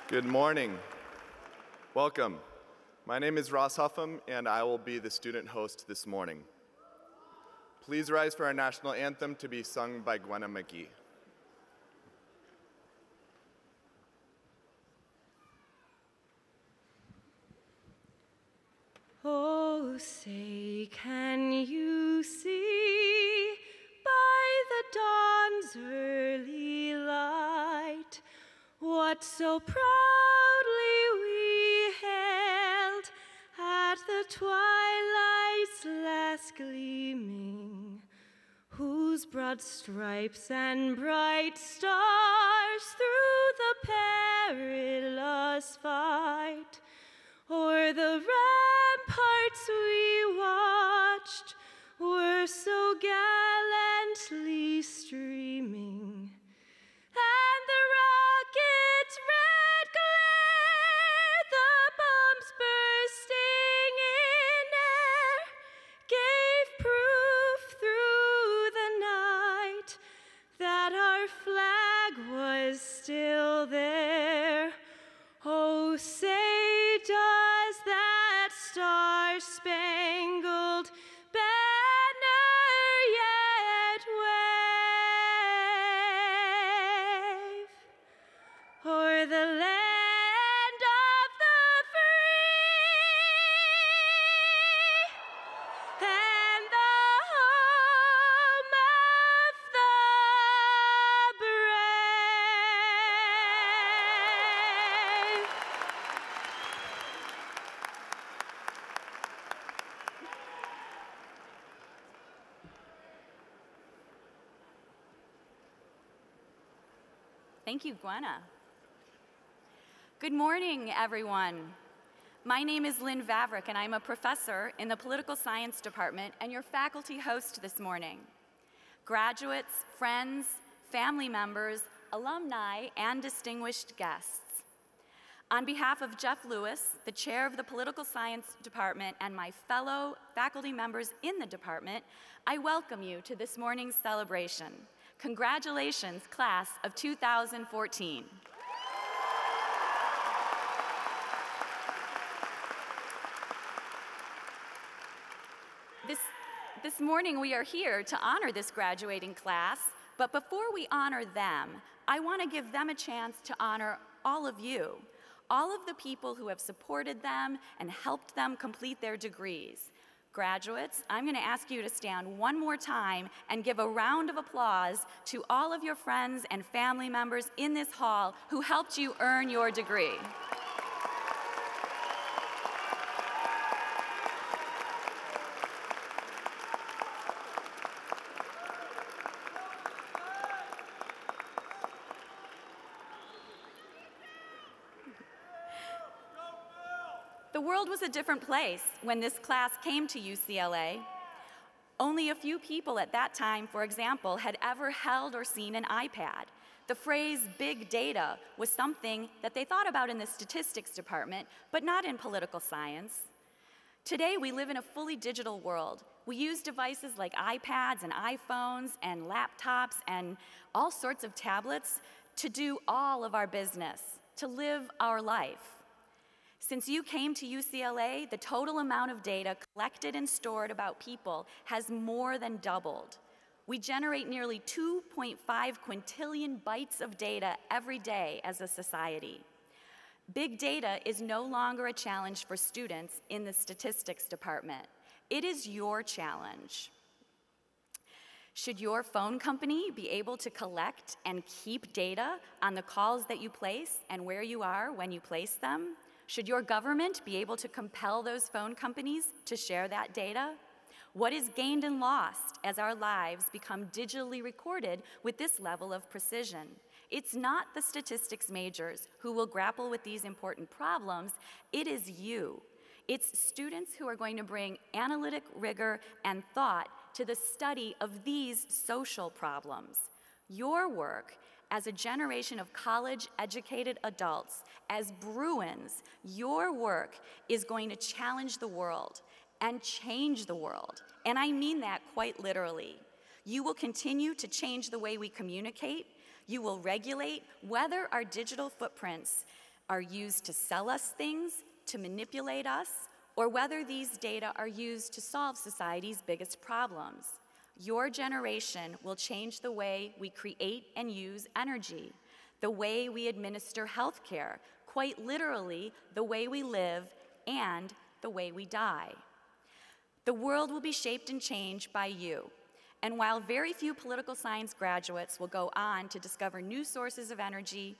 Good morning. Welcome. My name is Ross Huffam, and I will be the student host this morning. Please rise for our national anthem to be sung by Gwenna McGee. Oh, say, can you see by the dawn's early light what so proudly we hailed at the twilight's last gleaming, whose broad stripes and bright stars through the perilous fight o'er the ramparts we watched were so gallantly streaming, and the rocket's red glare, the bombs bursting in air, gave proof through the night that our flag was still there. Oh, say, does that star-spangled banner yet wave o'er the land of the free and the home of the brave? Thank you, Gwenna. Good morning, everyone. My name is Lynn Vavrick, and I'm a professor in the Political Science Department and your faculty host this morning. Graduates, friends, family members, alumni, and distinguished guests. On behalf of Jeff Lewis, the chair of the Political Science Department, and my fellow faculty members in the department, I welcome you to this morning's celebration. Congratulations, class of 2014. This morning we are here to honor this graduating class, but before we honor them, I want to give them a chance to honor all of you, all of the people who have supported them and helped them complete their degrees. Graduates, I'm going to ask you to stand one more time and give a round of applause to all of your friends and family members in this hall who helped you earn your degree. The world was a different place when this class came to UCLA. Only a few people at that time, for example, had ever held or seen an iPad. The phrase big data was something that they thought about in the statistics department, but not in political science. Today, we live in a fully digital world. We use devices like iPads and iPhones and laptops and all sorts of tablets to do all of our business, to live our life. Since you came to UCLA, the total amount of data collected and stored about people has more than doubled. We generate nearly 2.5 quintillion bytes of data every day as a society. Big data is no longer a challenge for students in the statistics department. It is your challenge. Should your phone company be able to collect and keep data on the calls that you place and where you are when you place them? Should your government be able to compel those phone companies to share that data? What is gained and lost as our lives become digitally recorded with this level of precision? It's not the statistics majors who will grapple with these important problems, it is you. It's students who are going to bring analytic rigor and thought to the study of these social problems. Your work as a generation of college-educated adults, as Bruins, your work is going to challenge the world and change the world. And I mean that quite literally. You will continue to change the way we communicate. You will regulate whether our digital footprints are used to sell us things, to manipulate us, or whether these data are used to solve society's biggest problems. Your generation will change the way we create and use energy, the way we administer healthcare, quite literally, the way we live and the way we die. The world will be shaped and changed by you. And while very few political science graduates will go on to discover new sources of energy,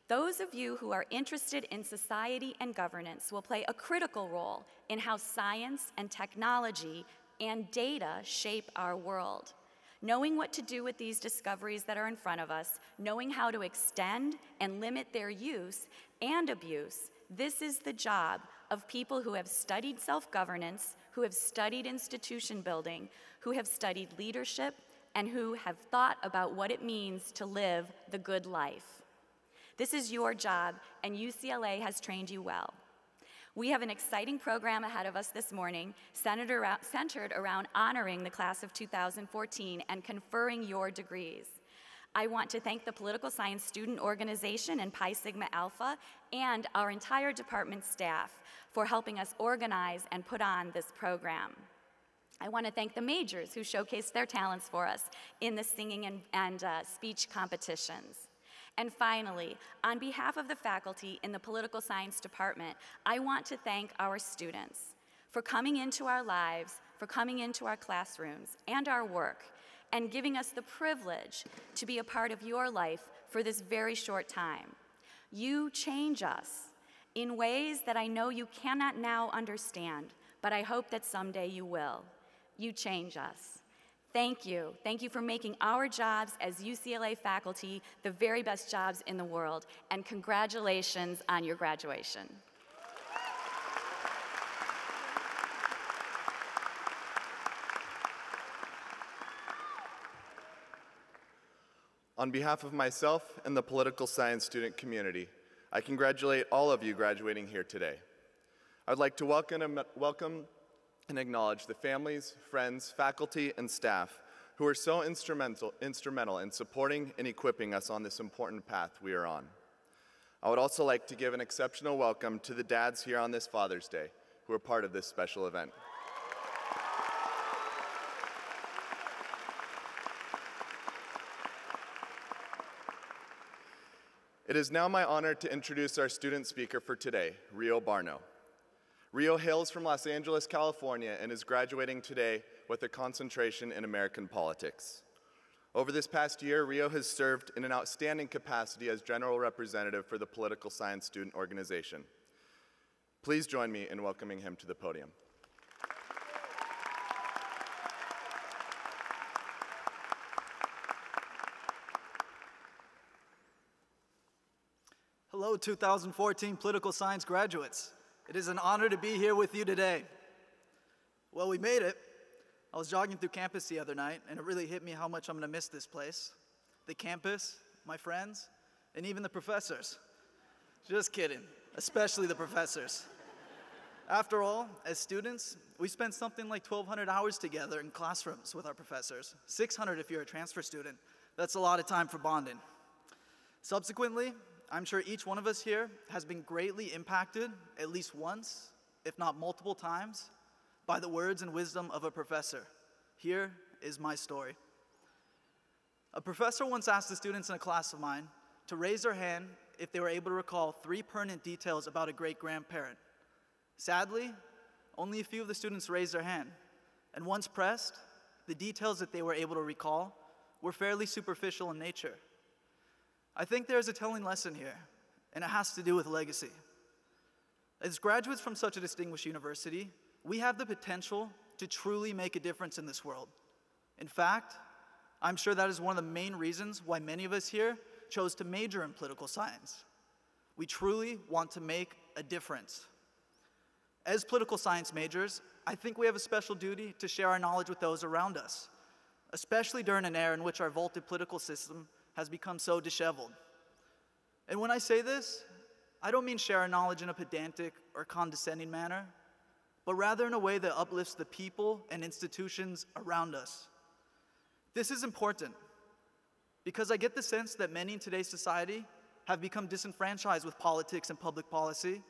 those of you who are interested in society and governance will play a critical role in how science and technology and data shape our world. Knowing what to do with these discoveries that are in front of us, knowing how to extend and limit their use and abuse, this is the job of people who have studied self-governance, who have studied institution building, who have studied leadership, and who have thought about what it means to live the good life. This is your job, and UCLA has trained you well. We have an exciting program ahead of us this morning, centered around honoring the class of 2014 and conferring your degrees. I want to thank the Political Science Student Organization and Pi Sigma Alpha and our entire department staff for helping us organize and put on this program. I want to thank the majors who showcased their talents for us in the singing and speech competitions. And finally, on behalf of the faculty in the Political Science Department, I want to thank our students for coming into our lives, for coming into our classrooms and our work, and giving us the privilege to be a part of your life for this very short time. You change us in ways that I know you cannot now understand, but I hope that someday you will. You change us. Thank you. Thank you for making our jobs as UCLA faculty the very best jobs in the world, and congratulations on your graduation. On behalf of myself and the political science student community, I congratulate all of you graduating here today. I'd like to welcome and acknowledge the families, friends, faculty, and staff who are so instrumental in supporting and equipping us on this important path we are on. I would also like to give an exceptional welcome to the dads here on this Father's Day who are part of this special event. It is now my honor to introduce our student speaker for today, Rio Barno. Rio hails from Los Angeles, California, and is graduating today with a concentration in American politics. Over this past year, Rio has served in an outstanding capacity as General Representative for the Political Science Student Organization. Please join me in welcoming him to the podium. Hello, 2014 political science graduates. It is an honor to be here with you today. Well, we made it. I was jogging through campus the other night, and it really hit me how much I'm going to miss this place. The campus, my friends, and even the professors. Just kidding, especially the professors. After all, as students, we spend something like 1,200 hours together in classrooms with our professors. 600 if you're a transfer student. That's a lot of time for bonding. Subsequently, I'm sure each one of us here has been greatly impacted at least once, if not multiple times, by the words and wisdom of a professor. Here is my story. A professor once asked the students in a class of mine to raise their hand if they were able to recall 3 pertinent details about a great-grandparent. Sadly, only a few of the students raised their hand, and once pressed, the details that they were able to recall were fairly superficial in nature. I think there's a telling lesson here, and it has to do with legacy. As graduates from such a distinguished university, we have the potential to truly make a difference in this world. In fact, I'm sure that is one of the main reasons why many of us here chose to major in political science. We truly want to make a difference. As political science majors, I think we have a special duty to share our knowledge with those around us, especially during an era in which our vaulted political system has become so disheveled. And when I say this, I don't mean share our knowledge in a pedantic or condescending manner, but rather in a way that uplifts the people and institutions around us. This is important because I get the sense that many in today's society have become disenfranchised with politics and public policy,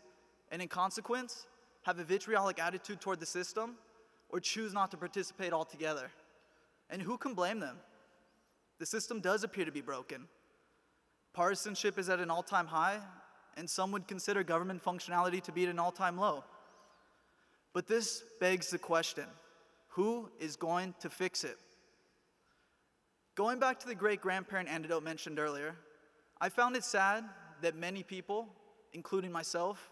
and in consequence, have a vitriolic attitude toward the system, or choose not to participate altogether. And who can blame them? The system does appear to be broken. Partisanship is at an all-time high, and some would consider government functionality to be at an all-time low. But this begs the question, who is going to fix it? Going back to the great-grandparent anecdote mentioned earlier, I found it sad that many people, including myself,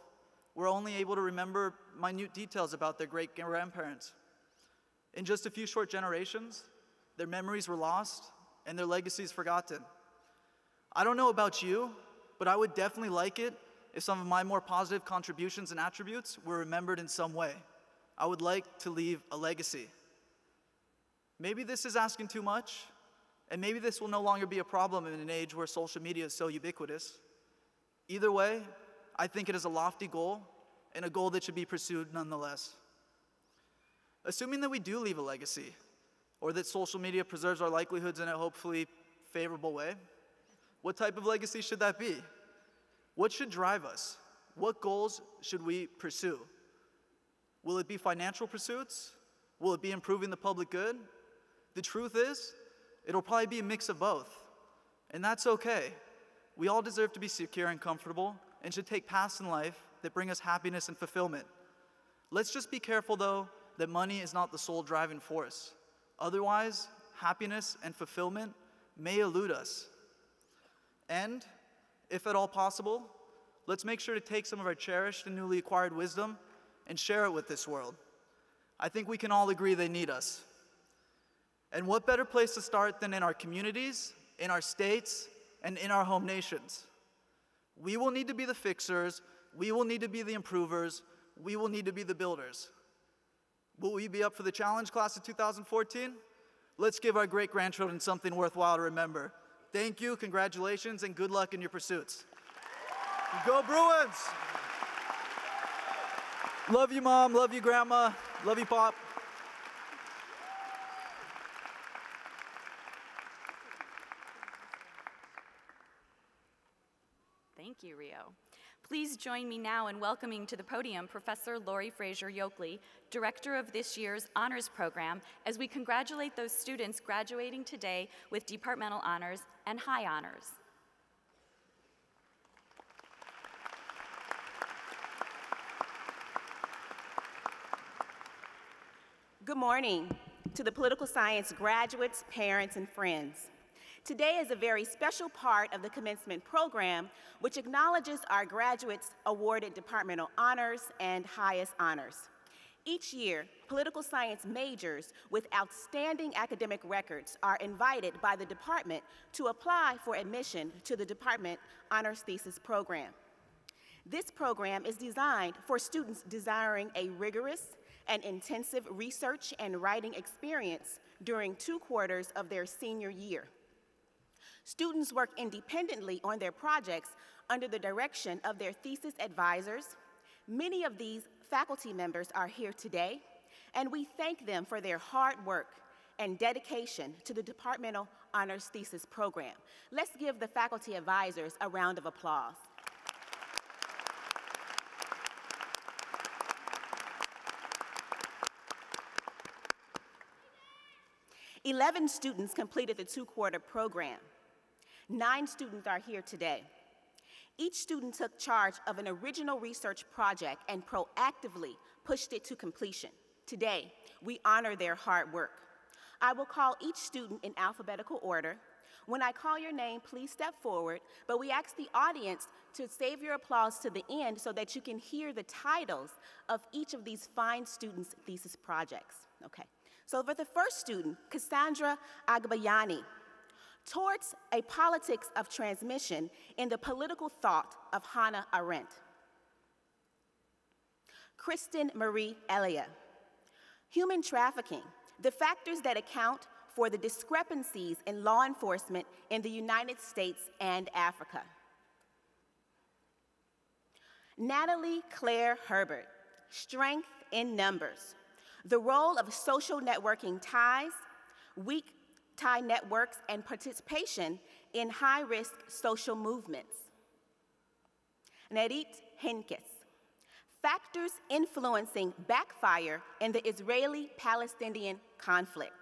were only able to remember minute details about their great-grandparents. In just a few short generations, their memories were lost and their legacies forgotten. I don't know about you, but I would definitely like it if some of my more positive contributions and attributes were remembered in some way. I would like to leave a legacy. Maybe this is asking too much, and maybe this will no longer be a problem in an age where social media is so ubiquitous. Either way, I think it is a lofty goal, and a goal that should be pursued nonetheless. Assuming that we do leave a legacy, or that social media preserves our likelihoods in a hopefully favorable way, what type of legacy should that be? What should drive us? What goals should we pursue? Will it be financial pursuits? Will it be improving the public good? The truth is, it'll probably be a mix of both, and that's okay. We all deserve to be secure and comfortable, and should take paths in life that bring us happiness and fulfillment. Let's just be careful, though, that money is not the sole driving force. Otherwise, happiness and fulfillment may elude us. And, if at all possible, let's make sure to take some of our cherished and newly acquired wisdom and share it with this world. I think we can all agree they need us. And what better place to start than in our communities, in our states, and in our home nations? We will need to be the fixers, we will need to be the improvers, we will need to be the builders. Will we be up for the challenge, class of 2014? Let's give our great-grandchildren something worthwhile to remember. Thank you, congratulations, and good luck in your pursuits. Go Bruins! Love you, Mom, love you, Grandma, love you, Pop. Thank you, Rio. Please join me now in welcoming to the podium Professor Lori Fraser-Yoakley, Director of this year's Honors Program, as we congratulate those students graduating today with departmental honors and high honors. Good morning to the political science graduates, parents, and friends. Today is a very special part of the commencement program, which acknowledges our graduates awarded departmental honors and highest honors. Each year, political science majors with outstanding academic records are invited by the department to apply for admission to the department honors thesis program. This program is designed for students desiring a rigorous and intensive research and writing experience during 2 quarters of their senior year. Students work independently on their projects under the direction of their thesis advisors. Many of these faculty members are here today, and we thank them for their hard work and dedication to the departmental honors thesis program. Let's give the faculty advisors a round of applause. "11 students completed the 2-quarter program. 9 students are here today. Each student took charge of an original research project and proactively pushed it to completion. Today, we honor their hard work. I will call each student in alphabetical order. When I call your name, please step forward, but we ask the audience to save your applause to the end so that you can hear the titles of each of these fine students' thesis projects. Okay. So for the first student, Cassandra Agbayani, Towards a Politics of Transmission in the Political Thought of Hannah Arendt. Kristen Marie Elia, Human Trafficking, the Factors that Account for the Discrepancies in Law Enforcement in the United States and Africa. Natalie Claire Herbert, Strength in Numbers, the Role of Social Networking Ties, Weak Tie Networks, and Participation in High-Risk Social Movements. Nedit Henkes. Factors influencing backfire in the Israeli-Palestinian conflict.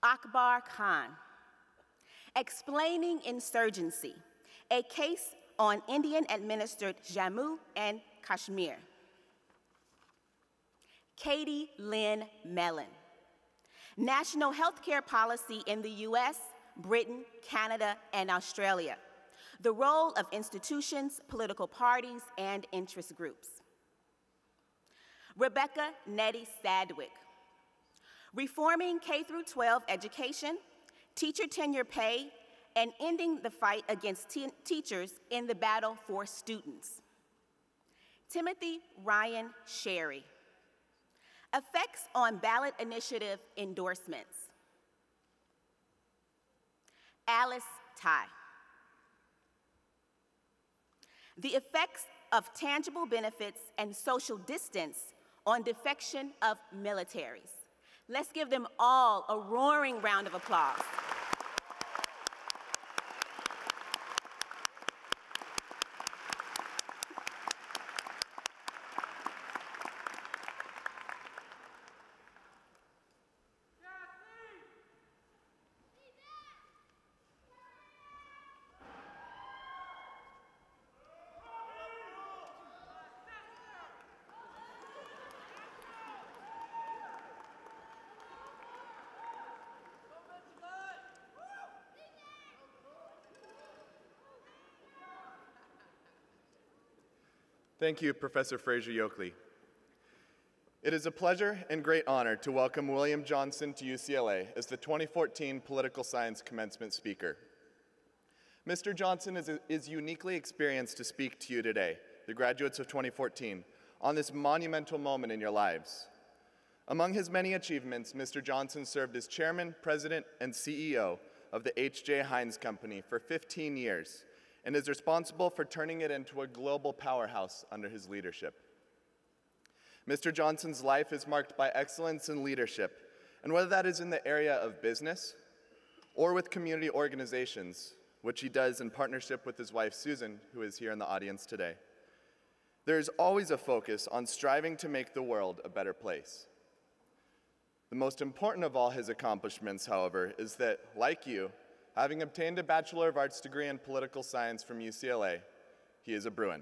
Akbar Khan. Explaining insurgency, a case on Indian-administered Jammu and Kashmir. Katie Lynn Mellon. National healthcare policy in the US, Britain, Canada, and Australia. The role of institutions, political parties, and interest groups. Rebecca Nettie Sadwick. Reforming K-12 education, teacher tenure pay, and ending the fight against teachers in the battle for students. Timothy Ryan Sherry. Effects on ballot initiative endorsements. Alice Ty. The effects of tangible benefits and social distance on defection of militaries. Let's give them all a roaring round of applause. Thank you, Professor Fraser-Yoakley. It is a pleasure and great honor to welcome William Johnson to UCLA as the 2014 Political Science Commencement Speaker. Mr. Johnson is uniquely experienced to speak to you today, the graduates of 2014, on this monumental moment in your lives. Among his many achievements, Mr. Johnson served as Chairman, President, and CEO of the H.J. Heinz Company for 15 years, and is responsible for turning it into a global powerhouse under his leadership. Mr. Johnson's life is marked by excellence in leadership, and whether that is in the area of business or with community organizations, which he does in partnership with his wife Susan, who is here in the audience today, there is always a focus on striving to make the world a better place. The most important of all his accomplishments, however, is that, like you, having obtained a Bachelor of Arts degree in political science from UCLA, he is a Bruin.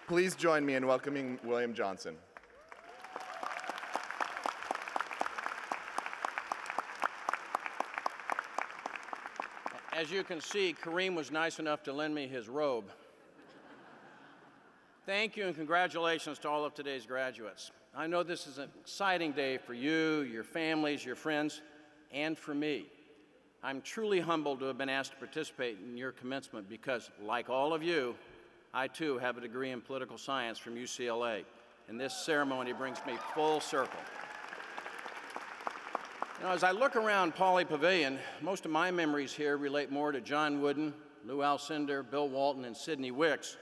Please join me in welcoming William Johnson. As you can see, Kareem was nice enough to lend me his robe. Thank you and congratulations to all of today's graduates. I know this is an exciting day for you, your families, your friends, and for me. I'm truly humbled to have been asked to participate in your commencement because, like all of you, I too have a degree in political science from UCLA, and this ceremony brings me full circle. You know, as I look around Pauley Pavilion, most of my memories here relate more to John Wooden, Lou Alcindor, Bill Walton, and Sidney Wicks.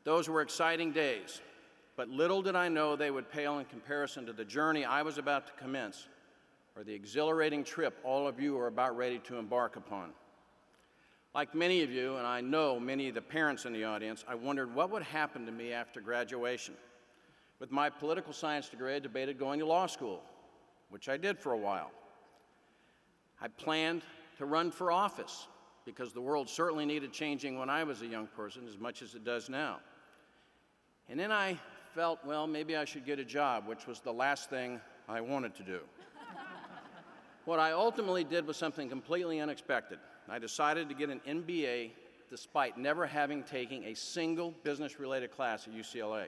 Those were exciting days, but little did I know they would pale in comparison to the journey I was about to commence, or the exhilarating trip all of you are about ready to embark upon. Like many of you, and I know many of the parents in the audience, I wondered what would happen to me after graduation. With my political science degree, I debated going to law school, which I did for a while. I planned to run for office because the world certainly needed changing when I was a young person as much as it does now. And then I felt, well, maybe I should get a job, which was the last thing I wanted to do. What I ultimately did was something completely unexpected. I decided to get an MBA despite never having taken a single business-related class at UCLA.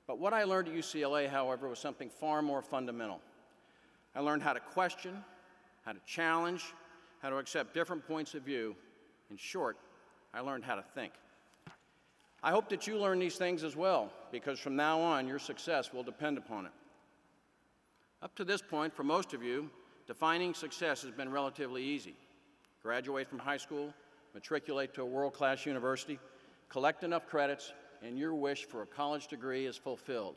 But what I learned at UCLA, however, was something far more fundamental. I learned how to question, how to challenge, how to accept different points of view. In short, I learned how to think. I hope that you learn these things as well, because from now on, your success will depend upon it. Up to this point, for most of you, defining success has been relatively easy. Graduate from high school, matriculate to a world-class university, collect enough credits, and your wish for a college degree is fulfilled.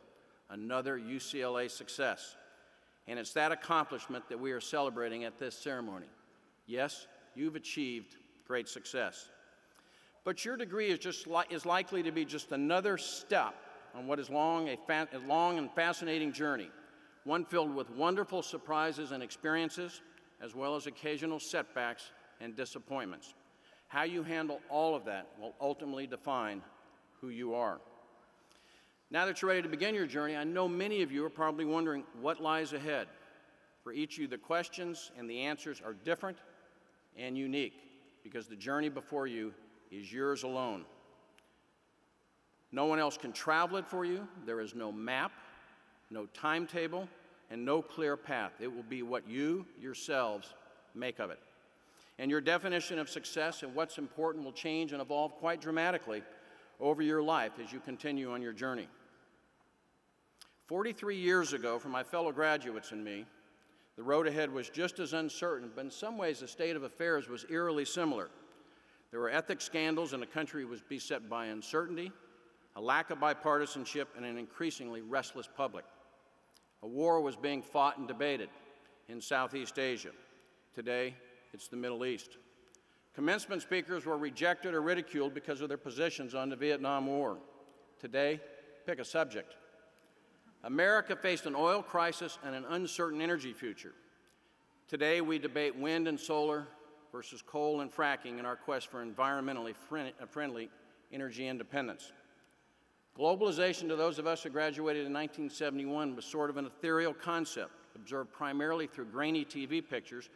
Another UCLA success. And it's that accomplishment that we are celebrating at this ceremony. Yes, you've achieved great success. But your degree is likely to be just another step on what is a long and fascinating journey, one filled with wonderful surprises and experiences, as well as occasional setbacks and disappointments. How you handle all of that will ultimately define who you are. Now that you're ready to begin your journey, I know many of you are probably wondering what lies ahead. For each of you, the questions and the answers are different and unique because the journey before you is yours alone. No one else can travel it for you. There is no map, no timetable, and no clear path. It will be what you yourselves make of it. And your definition of success and what's important will change and evolve quite dramatically over your life as you continue on your journey. 43 years ago, for my fellow graduates and me, the road ahead was just as uncertain, but in some ways the state of affairs was eerily similar. There were ethics scandals and the country was beset by uncertainty, a lack of bipartisanship, and an increasingly restless public. A war was being fought and debated in Southeast Asia. Today, it's the Middle East. Commencement speakers were rejected or ridiculed because of their positions on the Vietnam War. Today, pick a subject. America faced an oil crisis and an uncertain energy future. Today, we debate wind and solar versus coal and fracking in our quest for environmentally friendly energy independence. Globalization, to those of us who graduated in 1971, was sort of an ethereal concept, observed primarily through grainy TV pictures,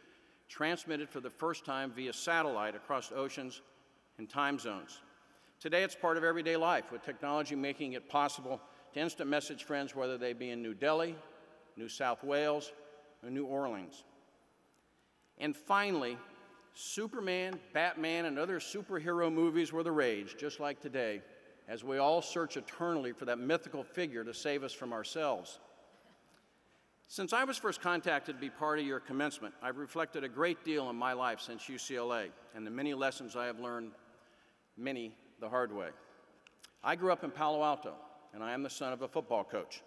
transmitted for the first time via satellite across oceans and time zones. Today, it's part of everyday life, with technology making it possible to instant message friends, whether they be in New Delhi, New South Wales, or New Orleans. And finally, Superman, Batman, and other superhero movies were the rage, just like today, as we all search eternally for that mythical figure to save us from ourselves. Since I was first contacted to be part of your commencement, I've reflected a great deal on my life since UCLA and the many lessons I have learned, many the hard way. I grew up in Palo Alto, and I am the son of a football coach.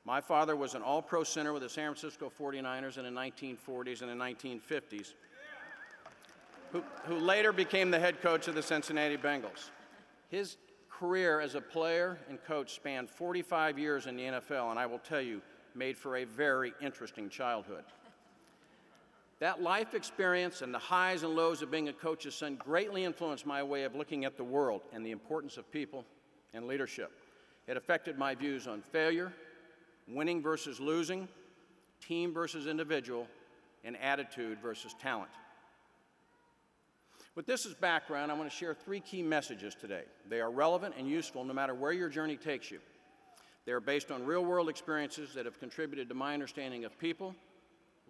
My father was an all-pro center with the San Francisco 49ers in the 1940s and the 1950s, who later became the head coach of the Cincinnati Bengals. His career as a player and coach spanned 45 years in the NFL, and I will tell you, made for a very interesting childhood. That life experience and the highs and lows of being a coach's son greatly influenced my way of looking at the world and the importance of people and leadership. It affected my views on failure, winning versus losing, team versus individual, and attitude versus talent. With this as background, I want to share 3 key messages today. They are relevant and useful no matter where your journey takes you. They are based on real-world experiences that have contributed to my understanding of people,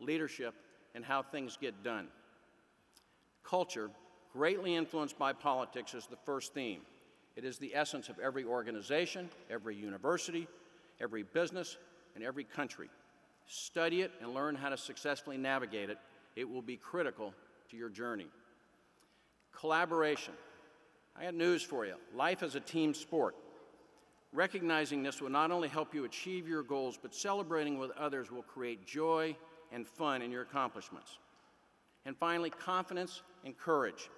leadership, and how things get done. Culture, greatly influenced by politics, is the first theme. It is the essence of every organization, every university, every business, and every country. Study it and learn how to successfully navigate it. It will be critical to your journey. Collaboration. I got news for you. Life is a team sport. Recognizing this will not only help you achieve your goals, but celebrating with others will create joy and fun in your accomplishments. And finally, confidence and courage.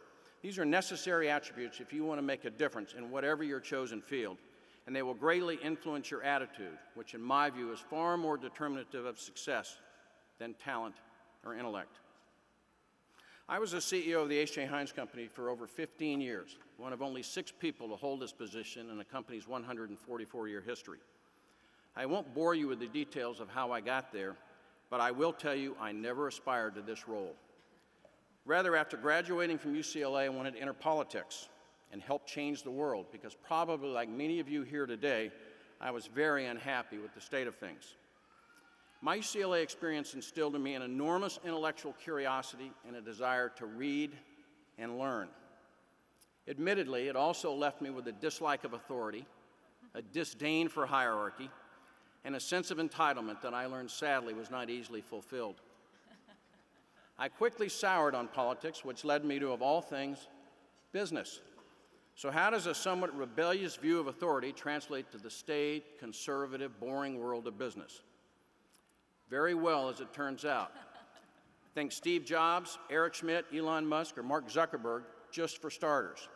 These are necessary attributes if you want to make a difference in whatever your chosen field, and they will greatly influence your attitude, which in my view is far more determinative of success than talent or intellect. I was the CEO of the H.J. Heinz Company for over 15 years, one of only 6 people to hold this position in the company's 144-year history. I won't bore you with the details of how I got there, but I will tell you I never aspired to this role. Rather, after graduating from UCLA, I wanted to enter politics and help change the world because probably like many of you here today, I was very unhappy with the state of things. My UCLA experience instilled in me an enormous intellectual curiosity and a desire to read and learn. Admittedly, it also left me with a dislike of authority, a disdain for hierarchy, and a sense of entitlement that I learned sadly was not easily fulfilled. I quickly soured on politics, which led me to, of all things, business. So how does a somewhat rebellious view of authority translate to the staid, conservative, boring world of business? Very well, as it turns out. Think Steve Jobs, Eric Schmidt, Elon Musk, or Mark Zuckerberg, just for starters.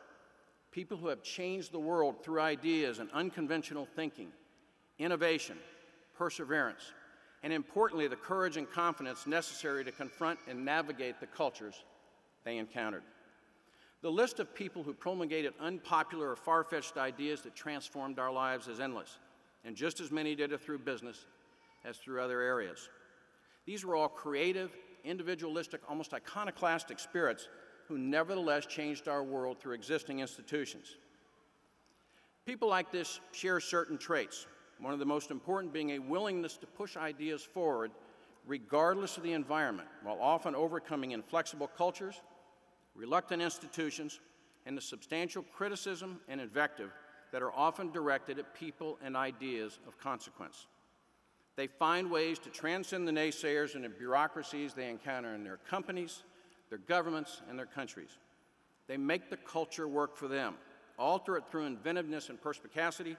People who have changed the world through ideas and unconventional thinking, innovation, perseverance, and importantly, the courage and confidence necessary to confront and navigate the cultures they encountered. The list of people who promulgated unpopular or far-fetched ideas that transformed our lives is endless, and just as many did it through business as through other areas. These were all creative, individualistic, almost iconoclastic spirits who nevertheless changed our world through existing institutions. People like this share certain traits, one of the most important being a willingness to push ideas forward regardless of the environment, while often overcoming inflexible cultures, reluctant institutions, and the substantial criticism and invective that are often directed at people and ideas of consequence. They find ways to transcend the naysayers and the bureaucracies they encounter in their companies, their governments, and their countries. They make the culture work for them, alter it through inventiveness and perspicacity,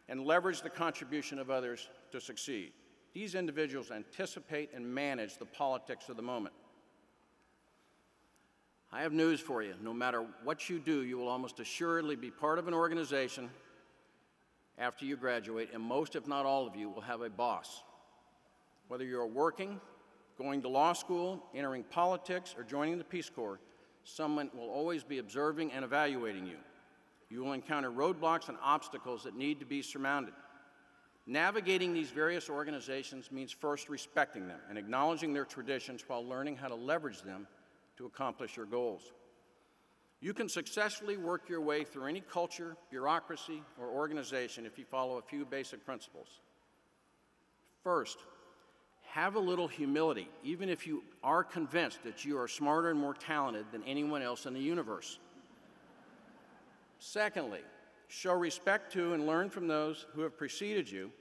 and leverage the contribution of others to succeed. These individuals anticipate and manage the politics of the moment. I have news for you. No matter what you do, you will almost assuredly be part of an organization after you graduate, and most, if not all of you, will have a boss. Whether you're working, going to law school, entering politics, or joining the Peace Corps, someone will always be observing and evaluating you. You will encounter roadblocks and obstacles that need to be surmounted. Navigating these various organizations means first respecting them and acknowledging their traditions while learning how to leverage them to accomplish your goals. You can successfully work your way through any culture, bureaucracy, or organization if you follow a few basic principles. First, have a little humility, even if you are convinced that you are smarter and more talented than anyone else in the universe. Secondly, show respect to and learn from those who have preceded you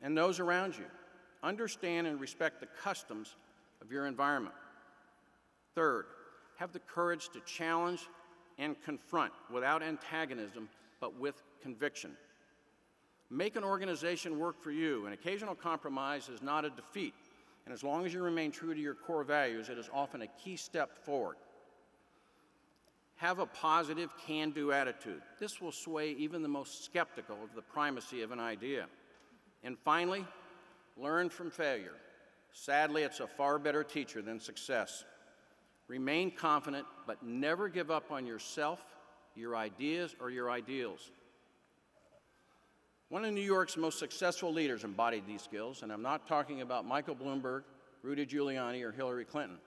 and those around you. Understand and respect the customs of your environment. Third, have the courage to challenge and confront without antagonism, but with conviction. Make an organization work for you. An occasional compromise is not a defeat, and as long as you remain true to your core values, it is often a key step forward. Have a positive can-do attitude. This will sway even the most skeptical of the primacy of an idea. And finally, learn from failure. Sadly, it's a far better teacher than success. Remain confident, but never give up on yourself, your ideas, or your ideals. One of New York's most successful leaders embodied these skills, and I'm not talking about Michael Bloomberg, Rudy Giuliani, or Hillary Clinton.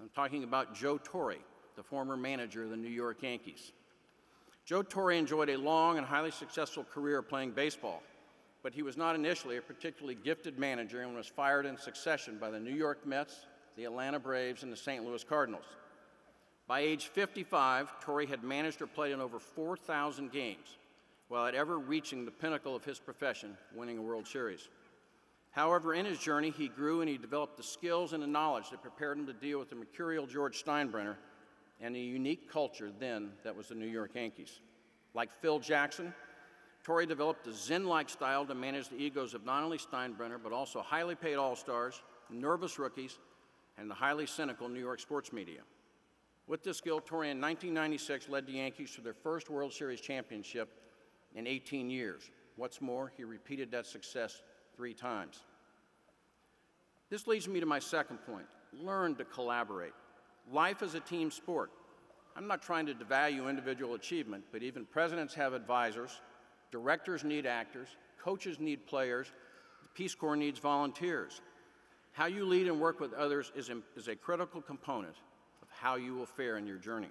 I'm talking about Joe Torre, the former manager of the New York Yankees. Joe Torre enjoyed a long and highly successful career playing baseball, but he was not initially a particularly gifted manager and was fired in succession by the New York Mets, the Atlanta Braves, and the St. Louis Cardinals. By age 55, Torre had managed or played in over 4,000 games, while at ever reaching the pinnacle of his profession, winning a World Series. However, in his journey, he grew and he developed the skills and the knowledge that prepared him to deal with the mercurial George Steinbrenner and the unique culture then that was the New York Yankees. Like Phil Jackson, Torre developed a Zen-like style to manage the egos of not only Steinbrenner, but also highly paid all-stars, nervous rookies, and the highly cynical New York sports media. With this skill, Torre in 1996 led the Yankees to their first World Series championship in 18 years. What's more, he repeated that success 3 times. This leads me to my second point. Learn to collaborate. Life is a team sport. I'm not trying to devalue individual achievement, but even presidents have advisors, directors need actors, coaches need players, the Peace Corps needs volunteers. How you lead and work with others is a critical component of how you will fare in your journey.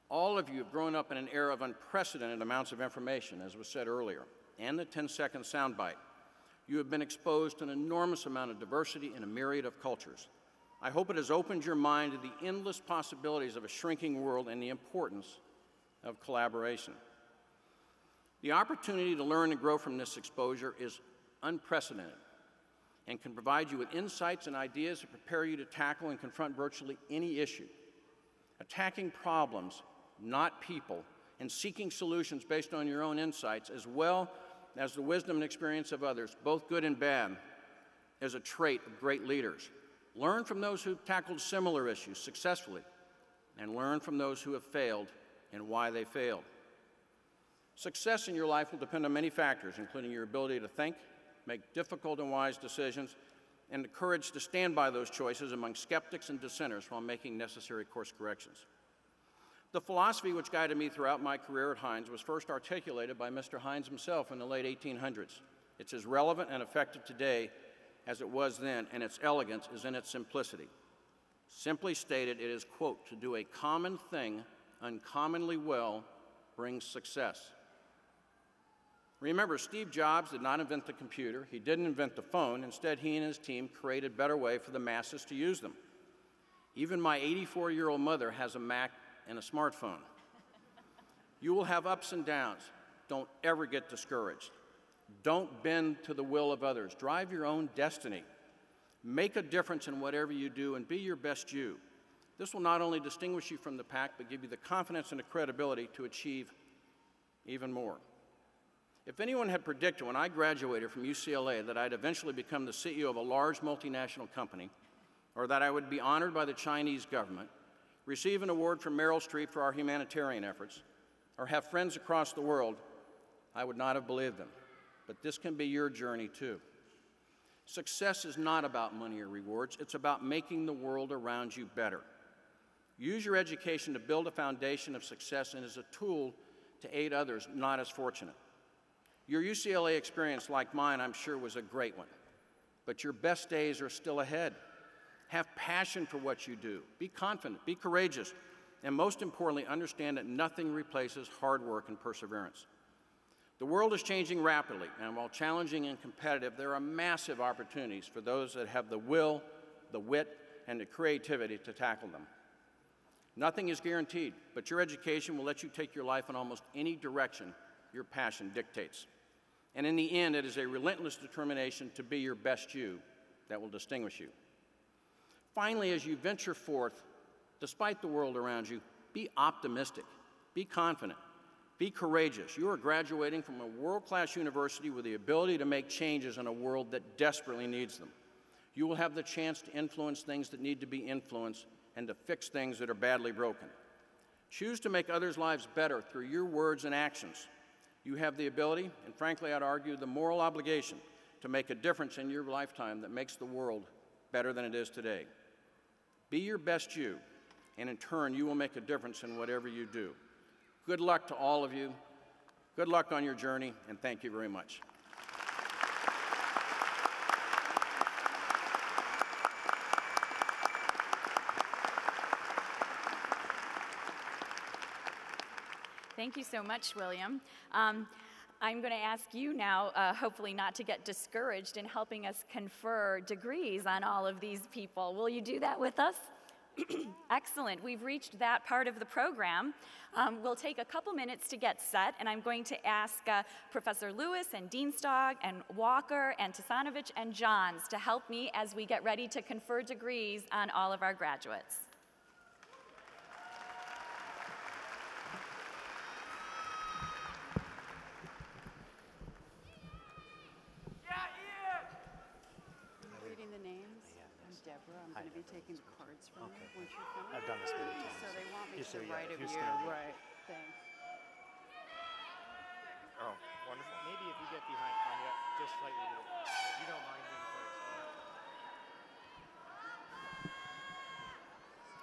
All of you have grown up in an era of unprecedented amounts of information, as was said earlier, and the 10-second soundbite. You have been exposed to an enormous amount of diversity in a myriad of cultures. I hope it has opened your mind to the endless possibilities of a shrinking world and the importance of collaboration. The opportunity to learn and grow from this exposure is unprecedented and can provide you with insights and ideas to prepare you to tackle and confront virtually any issue. Attacking problems, not people, and seeking solutions based on your own insights, as well as the wisdom and experience of others, both good and bad, is a trait of great leaders. Learn from those who've tackled similar issues successfully, and learn from those who have failed and why they failed. Success in your life will depend on many factors, including your ability to think, make difficult and wise decisions, and the courage to stand by those choices among skeptics and dissenters while making necessary course corrections. The philosophy which guided me throughout my career at Heinz was first articulated by Mr. Heinz himself in the late 1800s. It's as relevant and effective today as it was then, and its elegance is in its simplicity. Simply stated, it is, quote, to do a common thing uncommonly well brings success. Remember, Steve Jobs did not invent the computer. He didn't invent the phone. Instead, he and his team created a better way for the masses to use them. Even my 84-year-old mother has a Mac and a smartphone. You will have ups and downs. Don't ever get discouraged. Don't bend to the will of others. Drive your own destiny. Make a difference in whatever you do and be your best you. This will not only distinguish you from the pack, but give you the confidence and the credibility to achieve even more. If anyone had predicted when I graduated from UCLA that I'd eventually become the CEO of a large multinational company, or that I would be honored by the Chinese government, receive an award from Meryl Streep for our humanitarian efforts, or have friends across the world, I would not have believed them. But this can be your journey too. Success is not about money or rewards. It's about making the world around you better. Use your education to build a foundation of success and as a tool to aid others not as fortunate. Your UCLA experience, like mine, I'm sure was a great one. But your best days are still ahead. Have passion for what you do. Be confident, be courageous, and most importantly, understand that nothing replaces hard work and perseverance. The world is changing rapidly, and while challenging and competitive, there are massive opportunities for those that have the will, the wit, and the creativity to tackle them. Nothing is guaranteed, but your education will let you take your life in almost any direction your passion dictates. And in the end, it is a relentless determination to be your best you that will distinguish you. Finally, as you venture forth, despite the world around you, be optimistic, be confident, be courageous. You are graduating from a world-class university with the ability to make changes in a world that desperately needs them. You will have the chance to influence things that need to be influenced and to fix things that are badly broken. Choose to make others' lives better through your words and actions. You have the ability, and frankly, I'd argue the moral obligation, to make a difference in your lifetime that makes the world better than it is today. Be your best you, and in turn, you will make a difference in whatever you do. Good luck to all of you. Good luck on your journey, and thank you very much. Thank you so much, William. I'm going to ask you now, hopefully not to get discouraged in helping us confer degrees on all of these people. Will you do that with us? Excellent. We've reached that part of the program. We'll take a couple minutes to get set, and I'm going to ask Professor Lewis and Dienstag and Walker and Tasanovic and Johns to help me as we get ready to confer degrees on all of our graduates. Reading the names. I'm Deborah. I'm going to be taking the cards from you once you're finished. I've done this many times. So they want me Just to so the you know, right if of you're you. standing. Right. Thanks. Oh, wonderful. Maybe if you get behind on you, just slightly to, if you don't mind being close.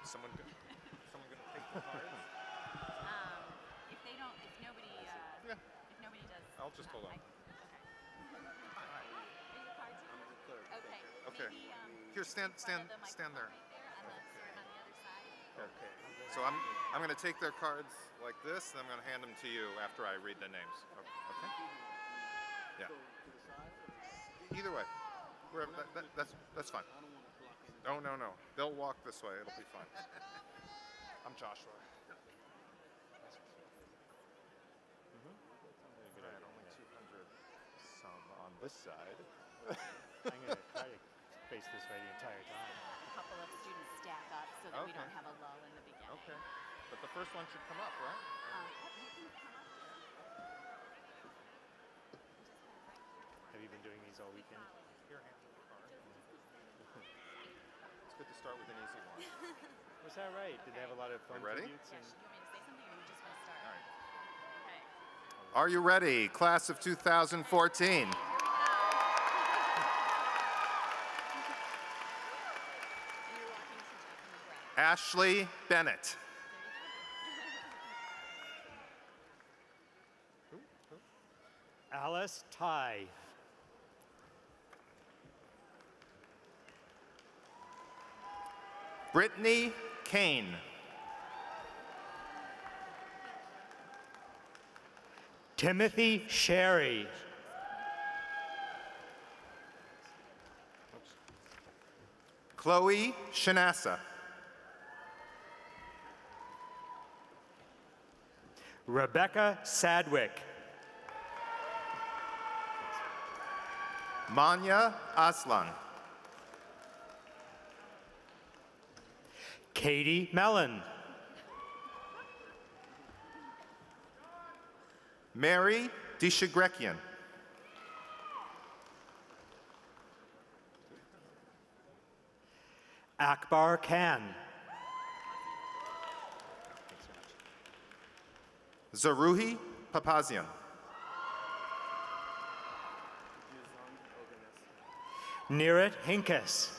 Someone gonna take the cards? If nobody Yeah. does. I'll just hold on. Okay. Okay. Maybe, Here, stand there. right there on the other side. Okay. So I'm gonna take their cards like this, and I'm gonna hand them to you after I read the names. Okay? Yeah. Either way, wherever. That's fine. No. They'll walk this way. It'll be fine. I'm Joshua. Right, only 200 some on this side. I'm going to try to face this way the entire time. A couple of students stack up so that we Okay. don't have a lull in the beginning. Okay. But the first one should come up, right? Have you been doing these all weekend? Here, hand me the card. good to start with an easy one. Was that right? Did they have a lot of fun ready? tributes? Yeah, you want me to say something or you just want to start? All right. Okay. Are you ready, class of 2014? Ashley Bennett. Alice Ty. Brittany Kane. Timothy Sherry. Chloe Shanassa. Rebecca Sadwick. Manya Aslan. Katie Mellon. Mary Dishagrekian. Akbar Khan. Zaruhi Papazian. Neerat Hinkes.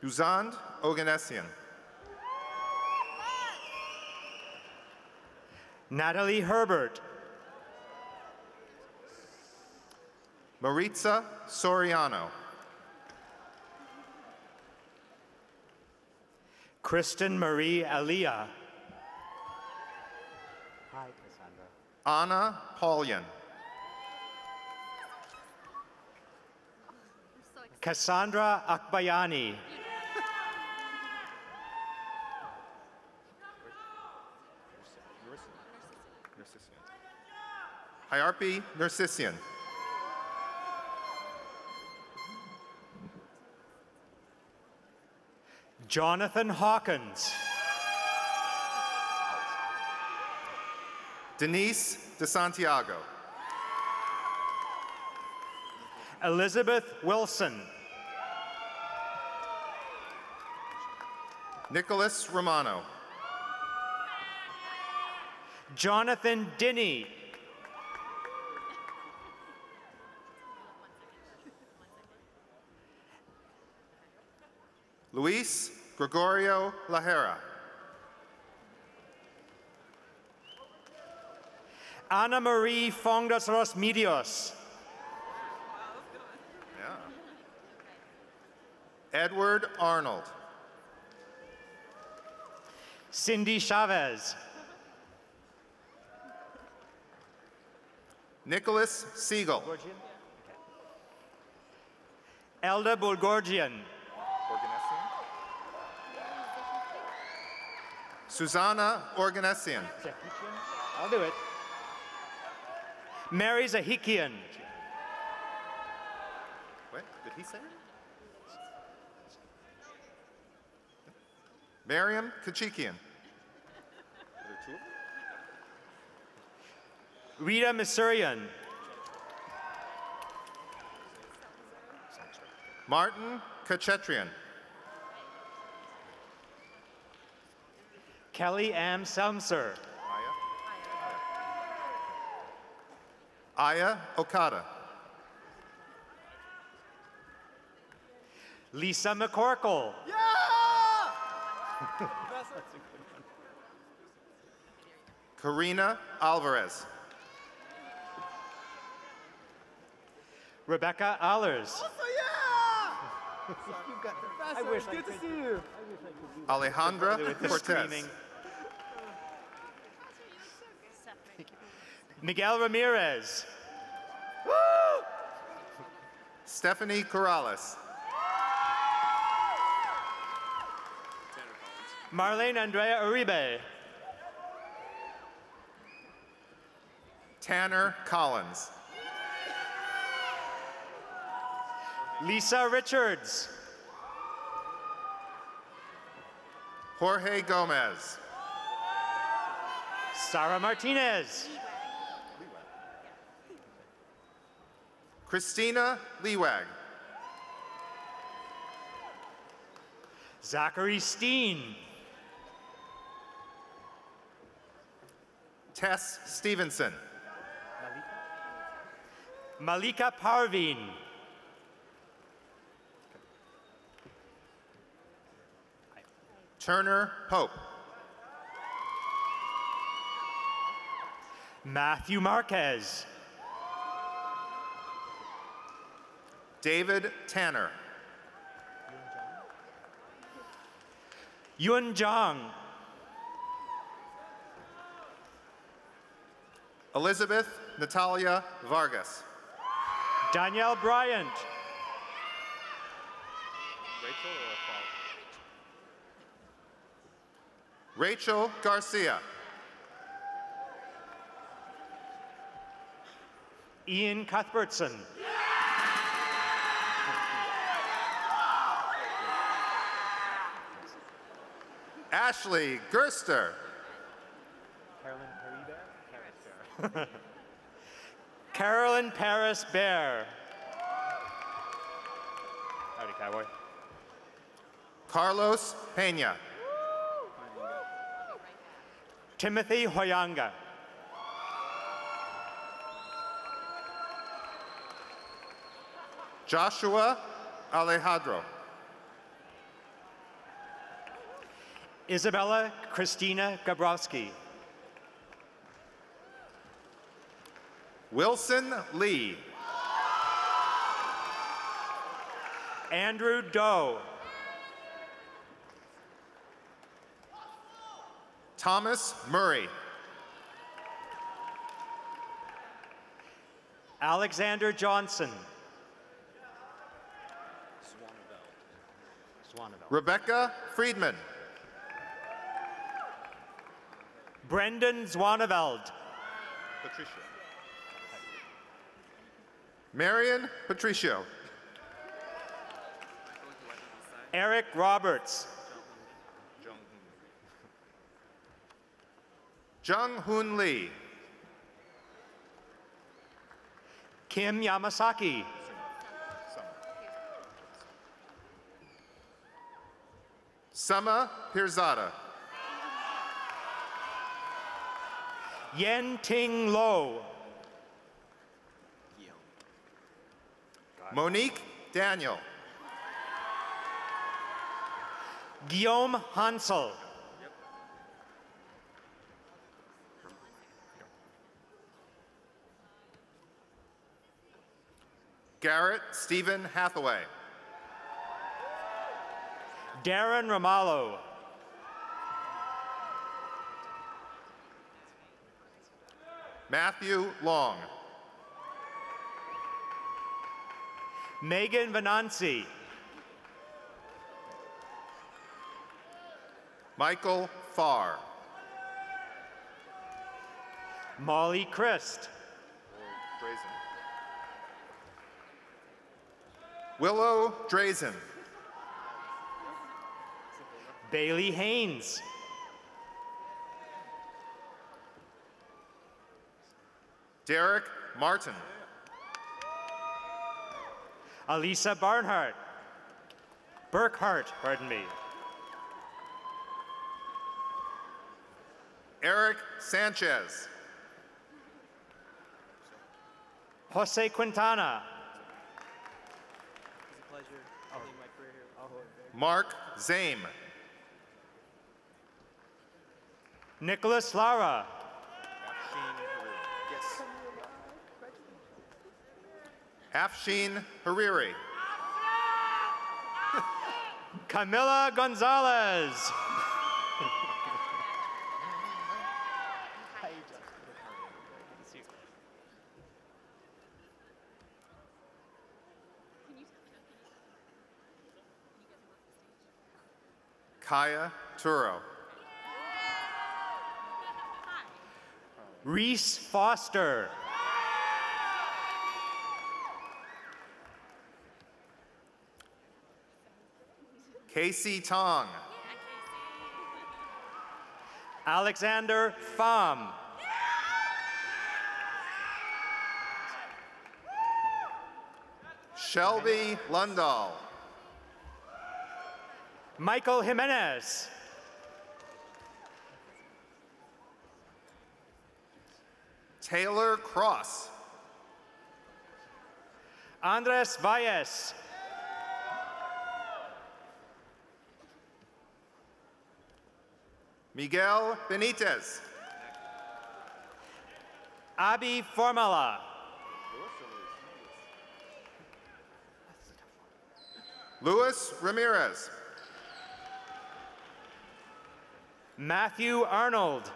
Uzand Oganessian. Natalie Herbert. Maritza Soriano. Kristen Marie Alia. Hi, Cassandra. Anna Paulian. Cassandra Akbayani. Hyarpi Nersisian. Jonathan Hawkins. Denise De Santiago. Elizabeth Wilson. Nicholas Romano. Jonathan Dinney. Luis Gregorio Lajera. Ana Marie Fondas Los Medios. Yeah. Edward Arnold. Cindy Chavez. Nicholas Siegel. Elda Bulgorgian. Susanna Organessian. I'll do it. Mary Zahikian. Wait, did he say it? Miriam Kachikian. Rita Missourian. Martin Kachetrian. Kelly Ann Selmser. Aya Okada. Lisa McCorkle. Karina Alvarez. Rebecca Allers. I wish good to see you. Alejandra Cortez. Screaming. Miguel Ramirez. Stephanie Corrales. Marlene Andrea Uribe. Tanner Collins. Lisa Richards. Jorge Gomez. Sarah Martinez. Christina Leewag. Zachary Steen. Tess Stevenson. Malika Parveen. Turner Pope. Matthew Marquez. David Tanner. Yun Zhang. Elizabeth Natalia Vargas. Danielle Bryant. Rachel Garcia. Ian Cuthbertson. Ashley Gerster. Carolyn Paris Bear. Howdy, cowboy. Carlos Pena. Timothy Hoyanga. Joshua Alejandro. Isabella Christina Gabrowski. Wilson Lee. Andrew Doe. Thomas Murray. Alexander Johnson. Rebecca Friedman. Brendan Zwaneveld. Patricia. Marion Patricio. Eric Roberts. Jung Hoon Lee. Kim Yamasaki. Sama Pirzada. Yen Ting Lo. Monique Daniel. Guillaume Hansel. Garrett Stephen Hathaway. Darren Ramallo. Matthew Long. Megan Venanzi. Michael Farr. Molly Christ. Willow Drazen. Bailey Haynes. Derek Martin. Alisa Barnhart. Burkhart, pardon me. Eric Sanchez. Jose Quintana. Mark Zame. Nicholas Lara. Afshin Hariri. Camila Gonzalez. Kaya Turo. Reese Foster. Casey Tong. Alexander Pham. Shelby Lundahl. Michael Jimenez. Taylor Cross. Andres Valles. Miguel Benitez. Abby Formala. Luis Ramirez. Matthew Arnold.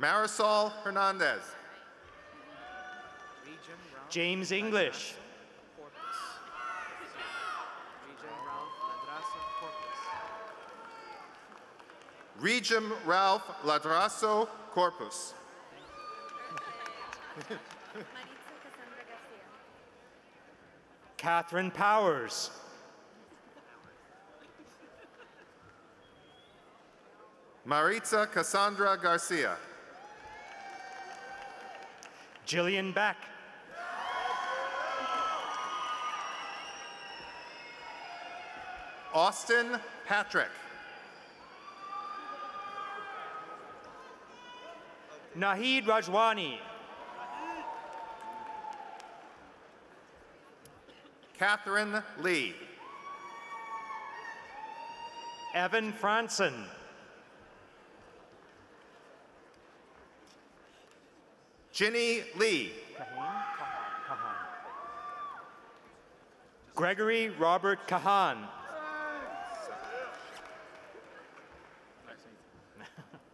Marisol Hernandez. James English. Regim Ralph Ladrazo Corpus. Catherine Powers. Maritza Cassandra Garcia. Jillian Beck. Austin Patrick. Nahid Rajwani. Catherine Lee. Evan Franson. Ginny Lee. Gregory Robert Kahan.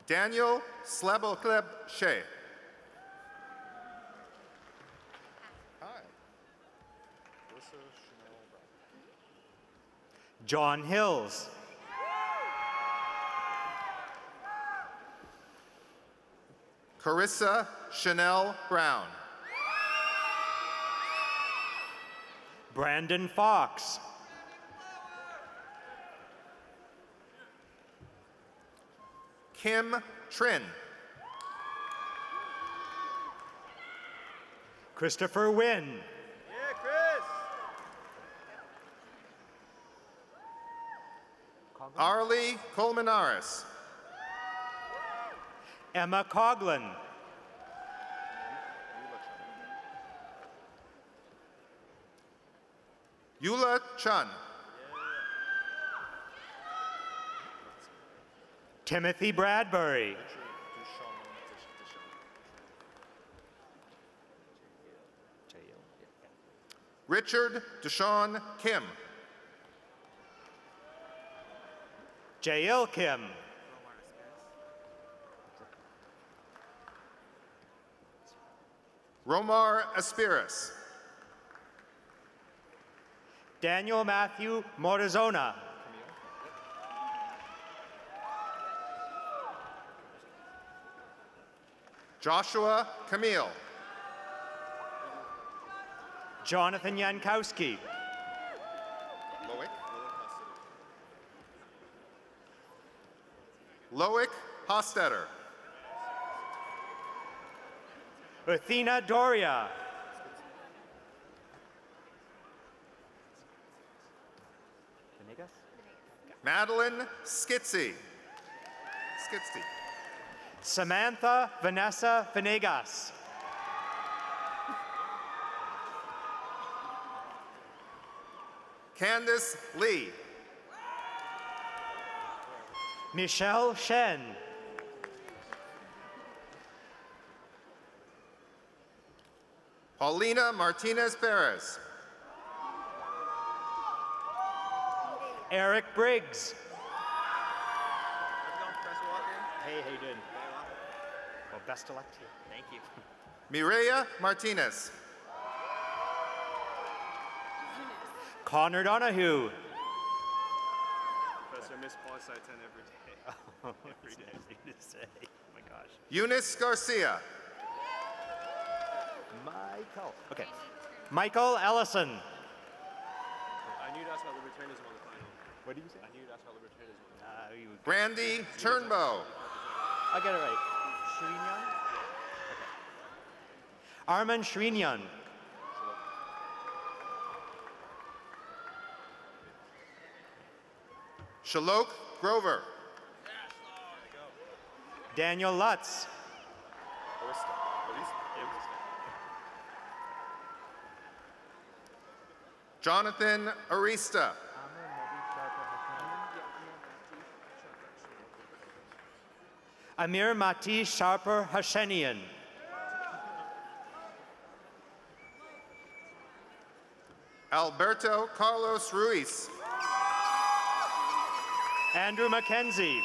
Daniel Slebokleb Shea. John Hills. Carissa Chanel Brown. Brandon Fox. Kim Trin. Christopher Wynn. Yeah, Chris. Arlie Colmenares. Emma Coughlin. Eula Chun. Timothy Bradbury. Richard Deshaun Kim. Jael Kim. Romar Aspiris. Daniel Matthew Morizona. Joshua Camille. Jonathan Yankowski. Loic Hostetter. Athena Doria. Madeline Skitzy. Samantha Vanessa Venegas. Candace Lee. Michelle Shen. Paulina Martinez Perez. Eric Briggs. Hey, how you doing? Well, best of luck to you. Thank you. Mireya Martinez. Connor Donahue. Professor, Miss Paulus, I attend every day. Every day. Oh my gosh. Eunice Garcia. Michael. Okay. Michael Ellison. I knew that's about libertarianism on the final. What did you say? I knew that's about libertarianism. Brandy Turnbow. I got it right. Shrinian? Okay. Arman Shrinian. Shalok Grover. Daniel Lutz. Jonathan Arista. Amir Mati Sharper Hashenian. Alberto Carlos Ruiz. Andrew Mackenzie.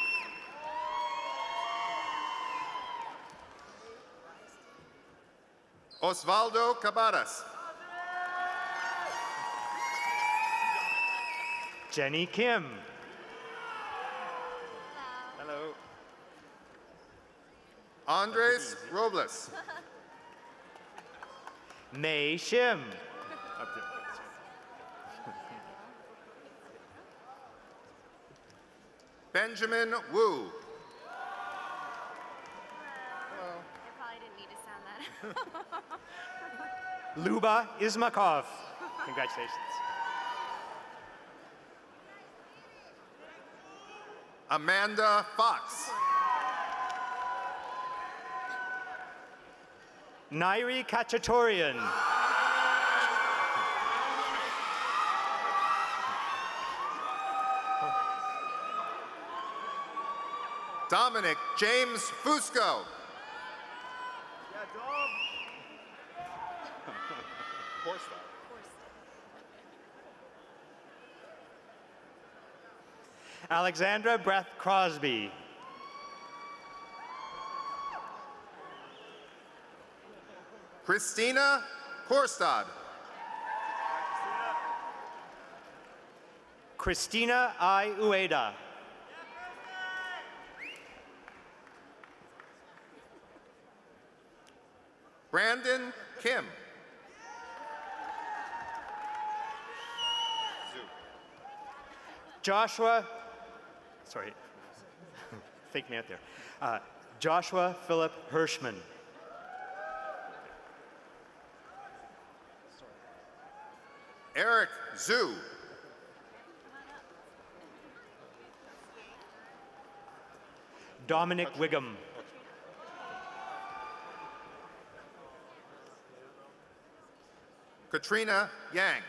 Osvaldo Cabadas. Jenny Kim. Hello. Andres Robles. Mei Shim. Benjamin Wu. I probably didn't need to sound that. Luba Ismakov. Congratulations. Amanda Fox. Nairi Kachatourian. Dominic James Fusco. Alexandra Breth Crosby. Christina Korstad. Christina I. Ueda. Brandon Kim. Joshua, sorry, fake me out there. Joshua Philip Hirschman. Eric Zhu. Dominic Wiggum. Katrina Yang.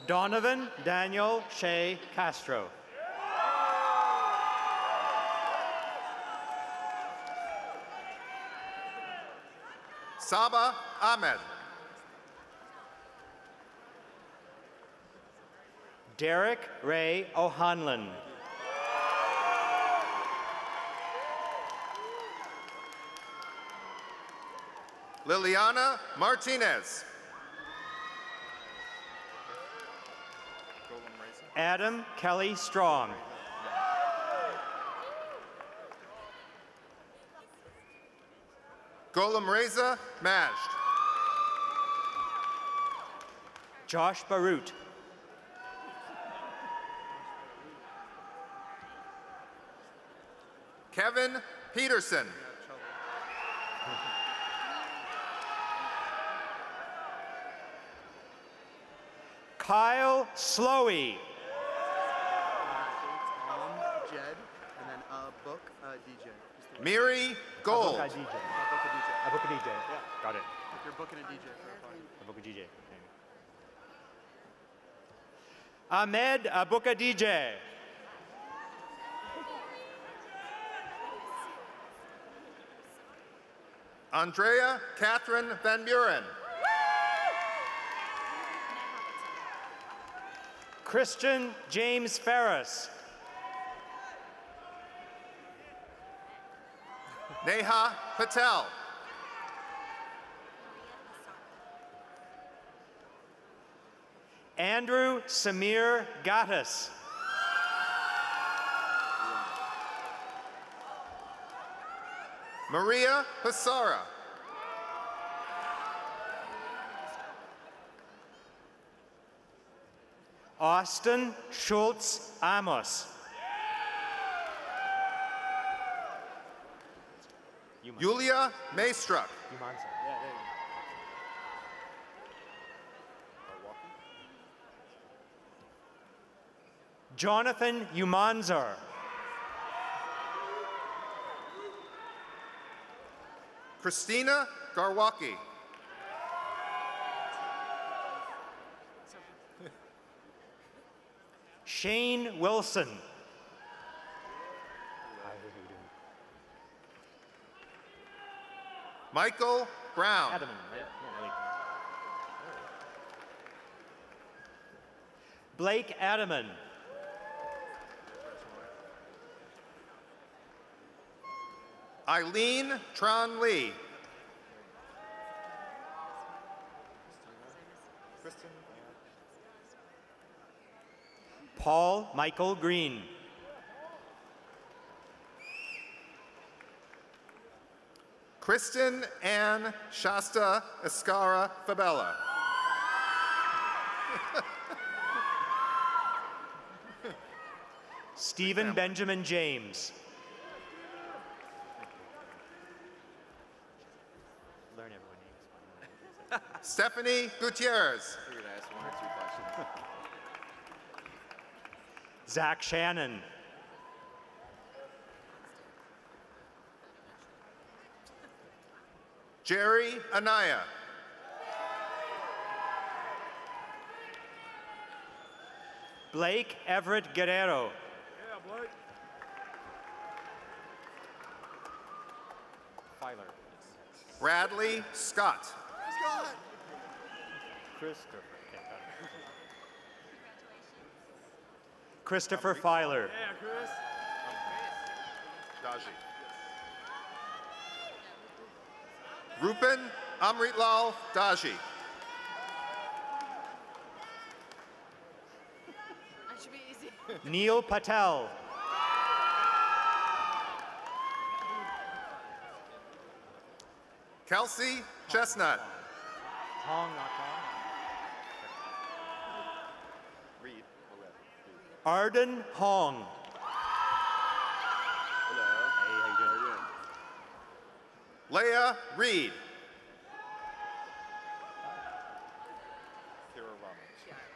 Donovan Daniel Shea Castro. Saba Ahmed. Derek Ray O'Hanlon. Liliana Martinez. Adam Kelly Strong. Golem Reza Majd. Josh Barut. Kevin Peterson. Kyle Slowey. Jed, and then book DJ. Miri Gold. A book a DJ. A book a DJ. Yeah. Got it. If you're booking a DJ for a party. A book a DJ. Ahmed Abuka DJ. Andrea Catherine Van Buren. Christian James Ferris. Neha Patel. Andrew Samir Gattis. Maria Hasara. Austin Schultz Amos. Yulia Maystruck. Jonathan Umanzar. Christina Garwacki. Shane Wilson. Michael Brown. Blake Adaman. Eileen Tron Lee. Paul Michael Green. Kristen Ann Shasta Escara Fabella. Stephen Benjamin James. Learn everyone names. Stephanie Gutierrez. Zach Shannon. Jerry Anaya. Blake Everett Guerrero. Yeah, Blake. Filer. Bradley Scott. Christopher. Christopher Filer. Yeah, Chris. Daji. Rupen Amritlal Daji. That should be easy. Neil Patel. Kelsey Chestnut. Tong, not Tong. Reed. Arden Hong. Hey, how you doing? Leah Reed.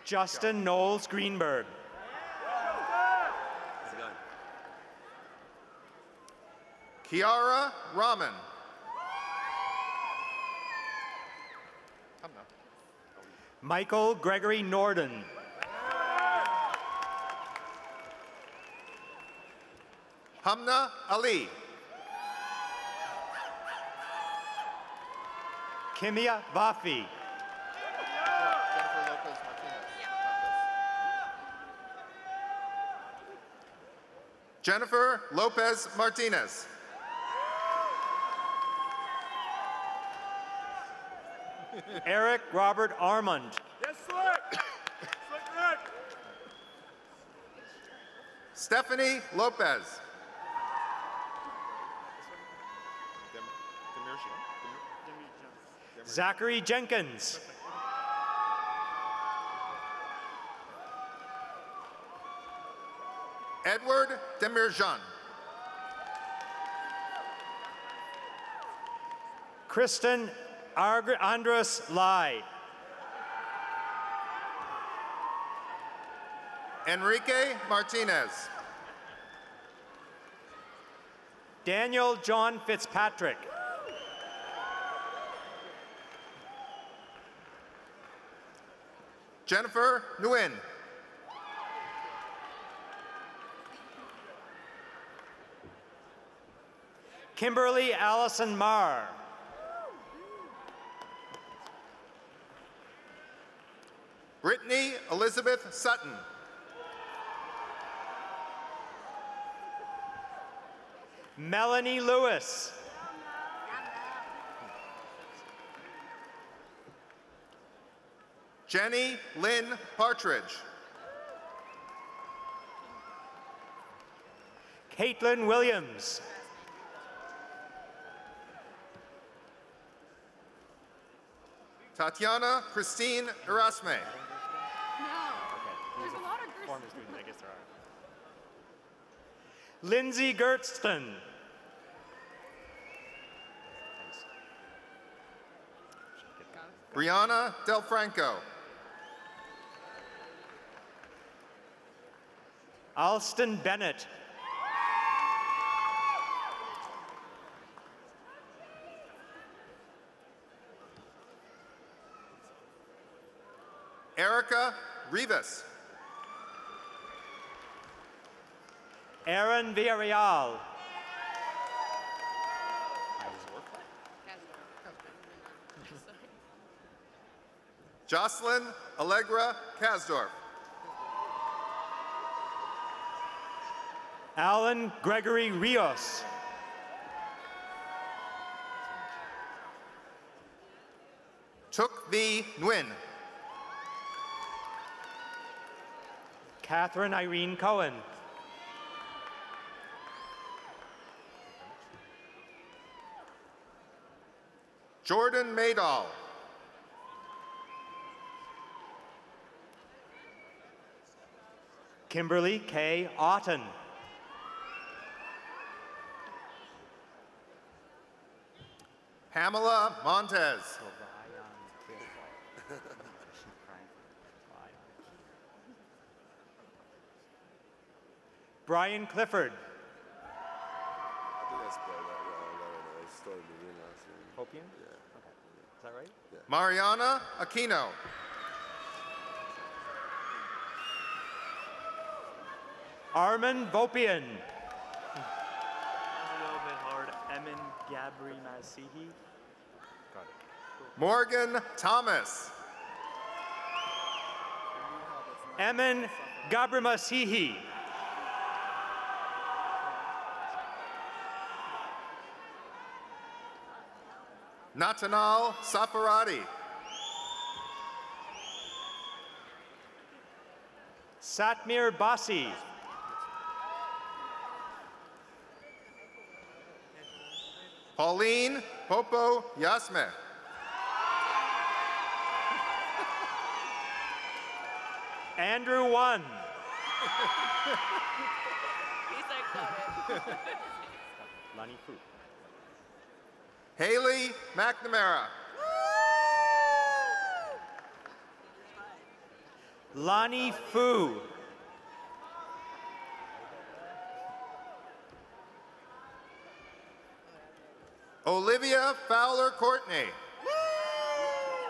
Justin Knowles Greenberg. Kiara Rahman. Michael Gregory Norden. Hamna Ali. Kimia Vafi. Jennifer Lopez Martinez. Eric Robert Armand. Yes, Slick. Slick Rick. Stephanie Lopez. Zachary Jenkins. Edward Demirjan. Kristen Andres Lai. Enrique Martinez. Daniel John Fitzpatrick. Jennifer Nguyen. Kimberly Allison Marr. Brittany Elizabeth Sutton. Melanie Lewis. Jenny Lynn Partridge. Caitlin Williams. Tatiana Christine Erasme. No. There's a lot of Former student, I guess there are. Lindsay Gertston. Brianna Del Franco. Alston Bennett. Erica Rivas. Aaron Villarreal. Jocelyn Allegra Kasdorf. Alan Gregory Rios. Took V. Nguyen. Catherine Irene Cohen. Jordan Maydall. Kimberly K. Otten. Pamela Montez. Brian Clifford. I think I spelled that wrong. I started to win last year. Hopian? Yeah. Okay. Is that right? Yeah. Mariana Aquino. Armin Vopian. That's a little bit hard. Emin Gabri Masihi. Got it. Morgan Thomas. Emin Gabrimasihi. Natanal Safarati. Satmir Basi. Pauline Popo Yasme. Andrew One. Lonnie Fu. Haley McNamara. Lonnie Fu. Olivia Fowler Courtney.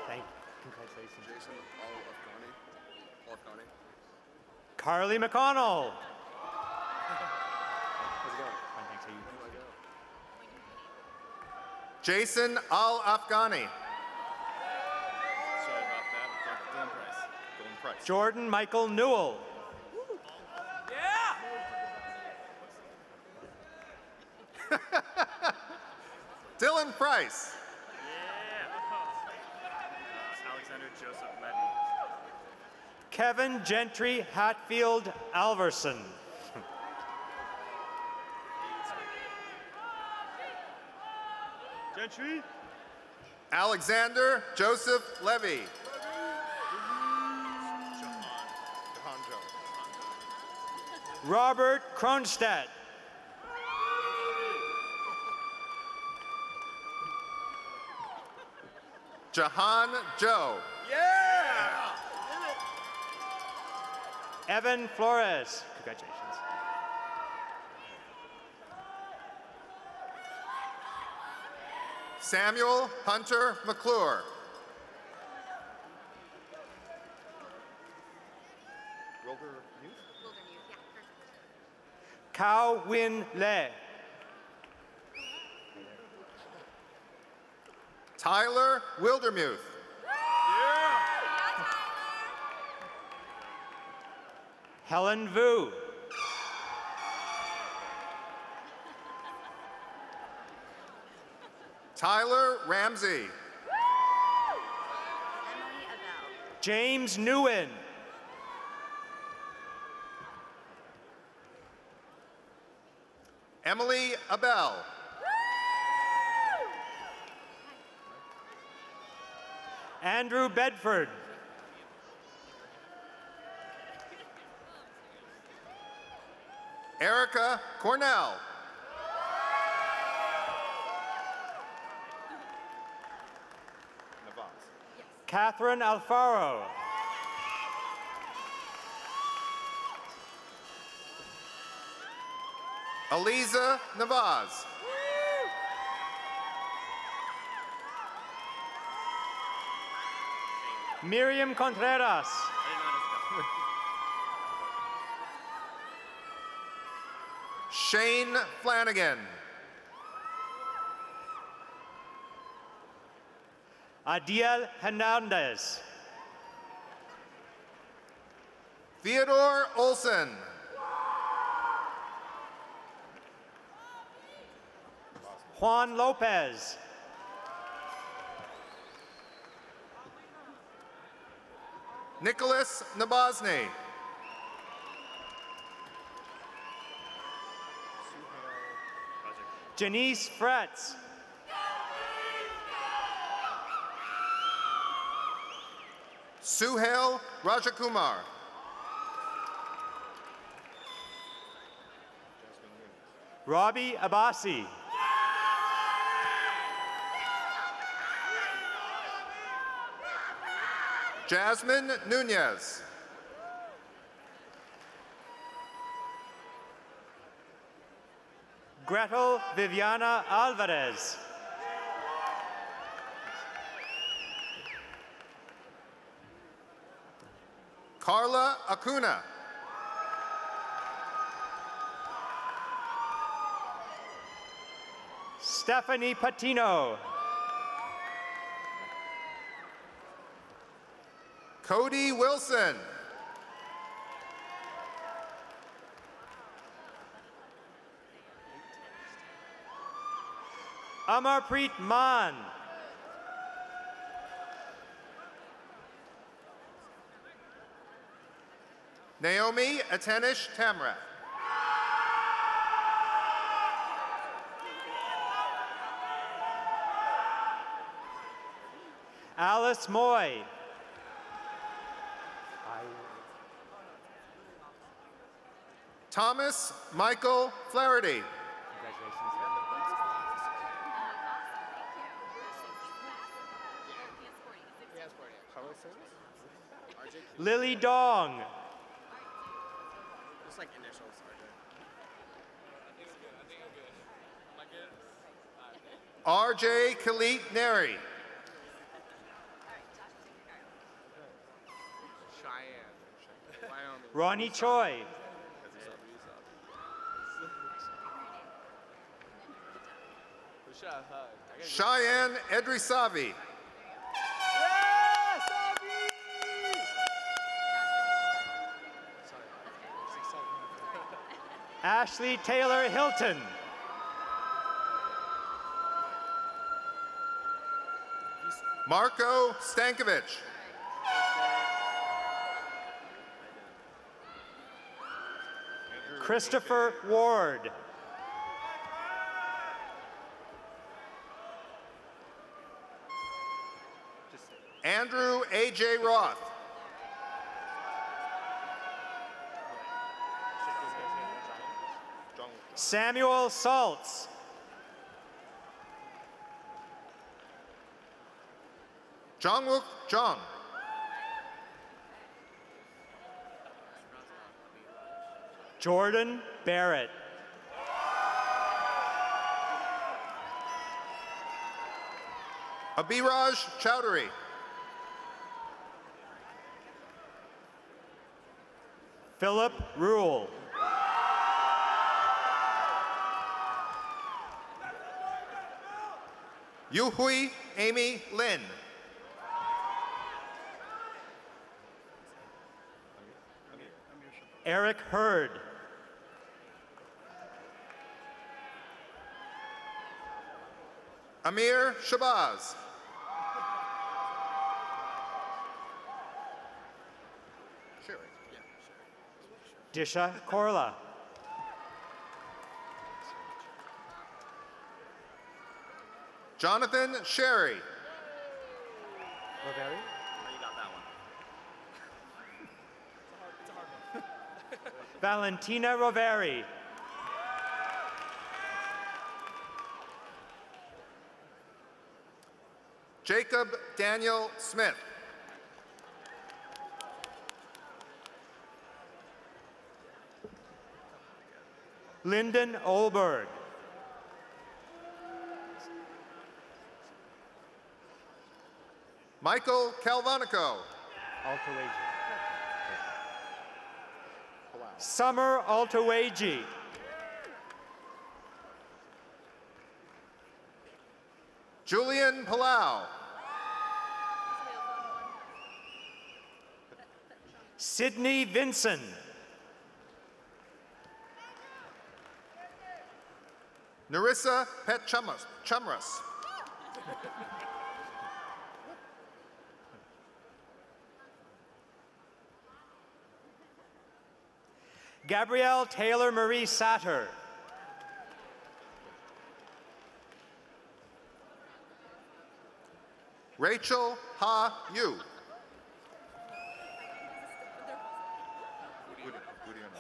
Thank you. Congratulations. Jason Al-Afghani. Carly McConnell. How's it going? Fine, thanks. How you? Jason Al-Afghani. Sorry about that. Dylan Price. Dylan Price. Jordan Michael Newell. Dylan Price. Alexander Joseph Levy. Kevin Gentry Hatfield Alverson. Gentry. Alexander Joseph Levy. Robert Kronstadt. Jahan Joe. Evan Flores. Congratulations. Samuel Hunter McClure. Cao Win Le. Tyler Wildermuth. Helen Vu. Tyler Ramsey. James Nguyen. Emily Abel. Andrew Bedford. Erica Cornell. Catherine Alfaro. Aliza Navaz. Miriam Contreras. Shane Flanagan. Adiel Hernandez. Theodore Olson. Juan Lopez. Nicholas Nabozny. Janice Fretz. Suhail Rajakumar. Robbie Abbasi. Jasmine Nunez. Gretel Viviana Alvarez. Carla Acuna. Stephanie Patino. Cody Wilson. Amarpreet Maan. Naomi Atenish Tamra. Alice Moy. Thomas Michael Flaherty. Lily Dong. Just like initials, RJ Khalid Neri. Ronnie Choi. Cheyenne Edrisavi. Ashley Taylor Hilton. Marco Stankovic. Christopher Ward. Andrew A.J. Roth. Samuel Saltz. Jongwook Jong. Jordan Barrett. Abiraj Chowdhury. Philip Rule. Yuhui Amy Lin. Eric Hurd. Amir Shabazz. Disha Korla. Jonathan Sherry. Roveri. You got that one. Valentina Roveri. Jacob Daniel Smith. Lyndon Olberg. Michael Calvonico. Summer Altawagi. Julian Palau. Sydney Vinson. Narissa Pet Chumras. Gabrielle Taylor Marie Satter. Rachel Ha Yu.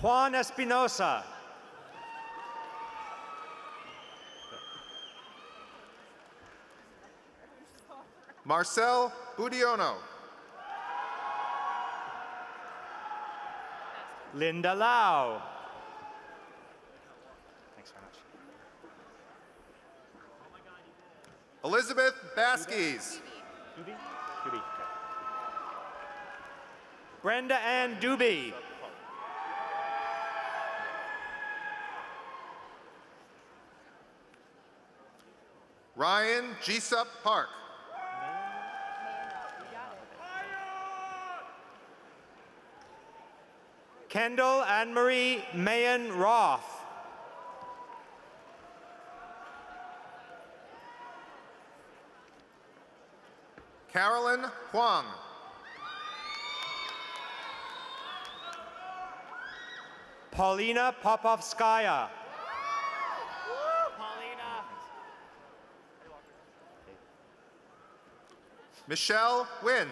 Juan Espinosa. Marcel Budiono. Linda Lau. Thanks very much. Elizabeth Baskies. Doobie. Brenda Ann Doobie. Ryan Jesup Park. Kendall Anne-Marie Mayen Roth. Carolyn Huang. Paulina Popovskaya. Michelle Wynn.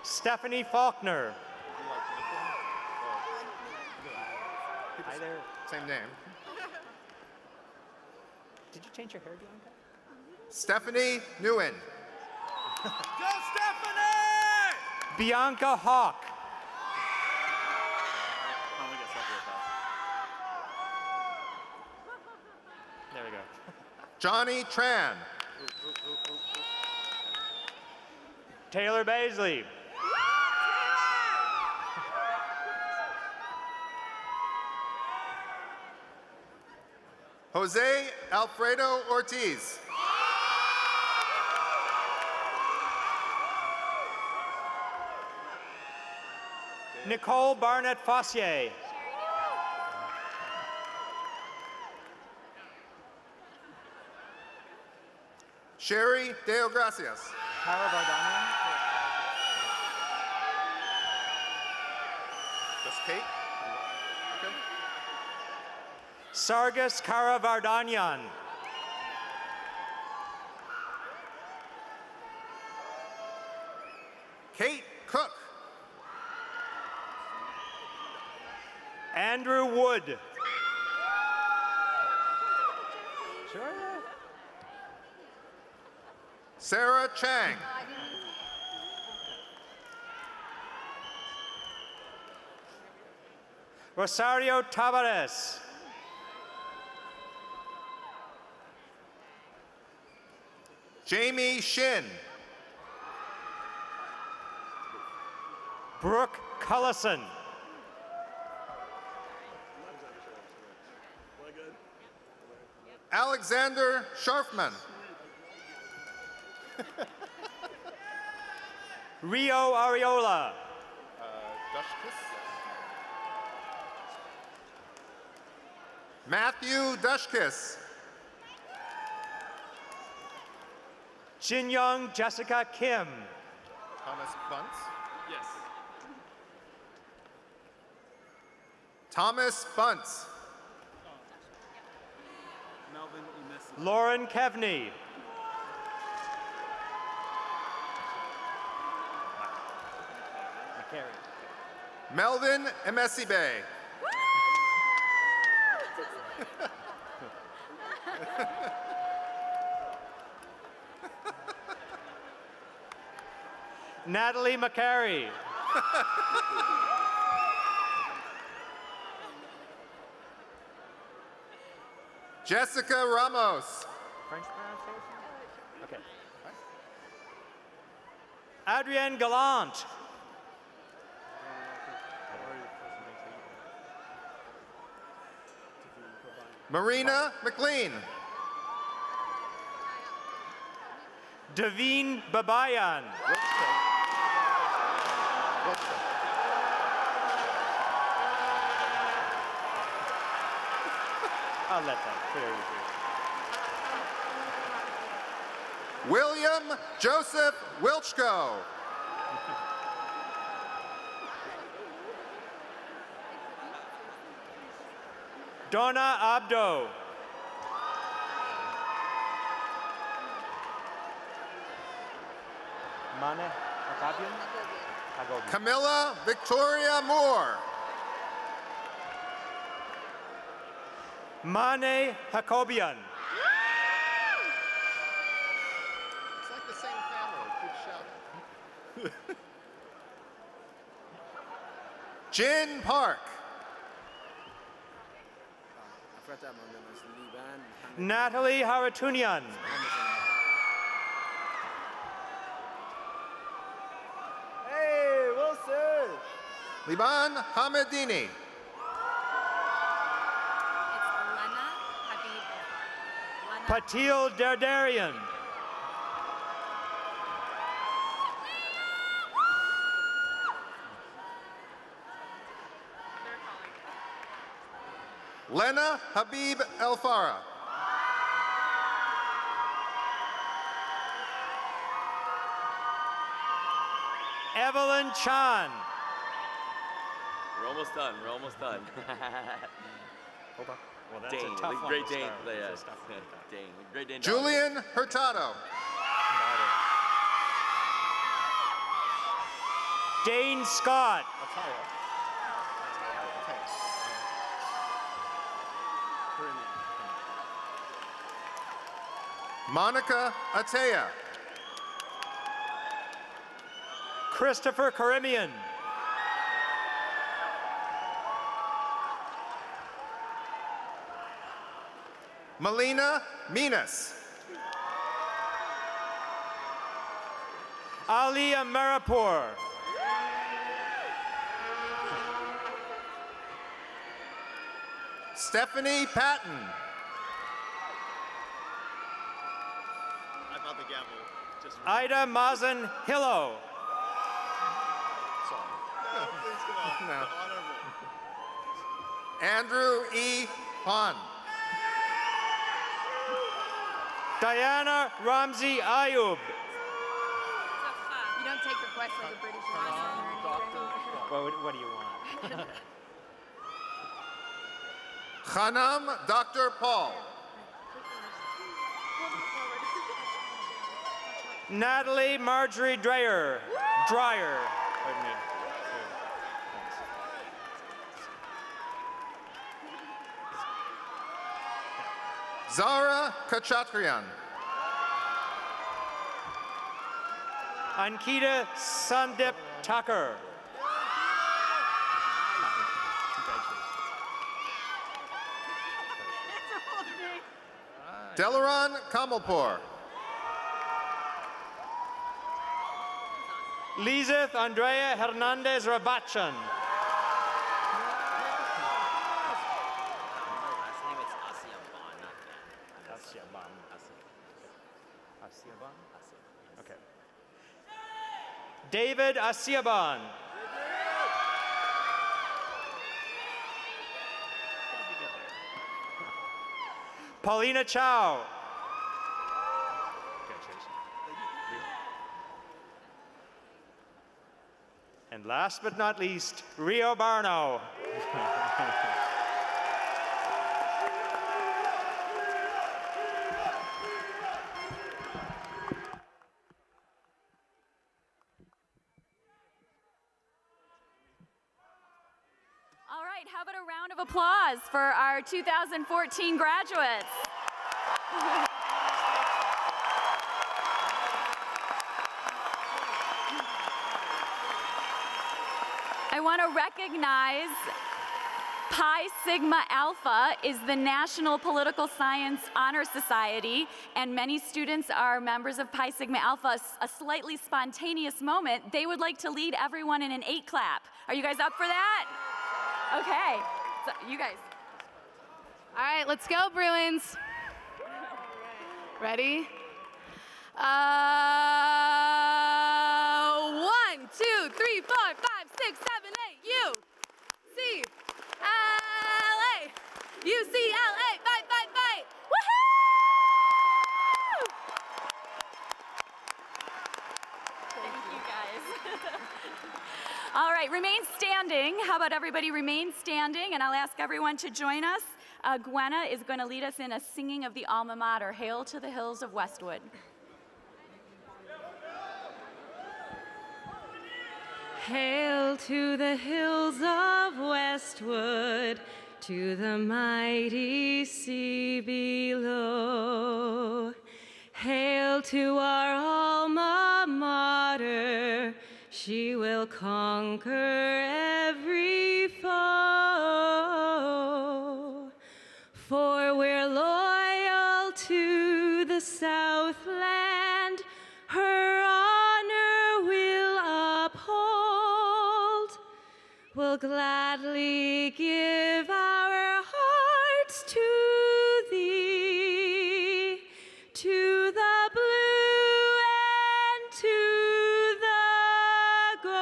Stephanie Faulkner. Hi there. Same name. Did you change your hair, Bianca? Stephanie Nguyen. Go Stephanie! Bianca Hawk. There we go. Johnny Tran. Taylor Baisley. Jose Alfredo Ortiz. Nicole Barnett Fossier. Sherry Deo Gracias. Cara Vardanian. Just Kate? Okay. Sargis Cara Vardanyan. Kate Cook. Andrew Wood. Sure. Sarah Chang. Rosario Tavares. Jamie Shin. Brooke Cullison. Alexander Scharfman. Rio Ariola. Matthew Dushkis. Jin Young Jessica Kim. Thomas Bunce. Yes. Thomas Bunce. Melvin Umesi. Lauren Kevney. Melvin Emesibe. Natalie McCary. Jessica Ramos. French pronunciation? Okay. Adrienne Gallant. Marina McLean. Daveen Babayan. I'll let that clear with you. William Joseph Wilchko. Donna Abdo. Mane Hakabian? Hagobian. Camilla Victoria Moore. Mane Hakobian. It's like the same family. Keep shouting. Jin Park. Natalie Haratunian. Hey, Wilson! Liban Hamedini. Patil Derdarian. Lena Habib El Farah. Evelyn Chan. We're almost done. We're almost done. Hold on. Well, that's Dane, a tough one great to Dane. start with. Yeah, That's a tough one. Dane, great Dane. Julian Hurtado. Dane Scott. Monica Atea. Christopher Karimian. Melina Minas. Ali Amarapur. Stephanie Patton. I thought the gavel just. Ida Mazen Hillo. No. Andrew E. Hahn. Diana Ramzi Ayub. You don't take requests like a British accent or anything. What do you want? Khanam Dr. Paul. Natalie Marjorie Dreyer. Pardon me. Zara Kachatrian. Ankita Sandip Tucker. Delaron Kamalpour. Lizeth Andrea Hernandez Rabachan. Okay. David Asiaban. Paulina Chow. And last but not least, Rio Barno. All right, how about a round of applause for our 2014 graduates? I want to recognize Pi Sigma Alpha is the National Political Science Honor Society, and many students are members of Pi Sigma Alpha. A slightly spontaneous moment, they would like to lead everyone in an 8 clap. Are you guys up for that? Okay, so you guys. All right, let's go, Bruins. Ready? 1, 2, 3, 4, 5, 6, 7, 8. UCLA. UCLA. Fight, fight, fight. Woohoo! Thank you, guys. All right, remain standing. How about everybody remain standing? And I'll ask everyone to join us. Gwenna is going to lead us in a singing of the alma mater, Hail to the Hills of Westwood. Hail to the hills of Westwood, to the mighty sea below. Hail to our alma mater, she will conquer every foe. For we're loyal to the Southland, her honor will uphold. We'll gladly give our hearts to thee, to the blue and to the gold.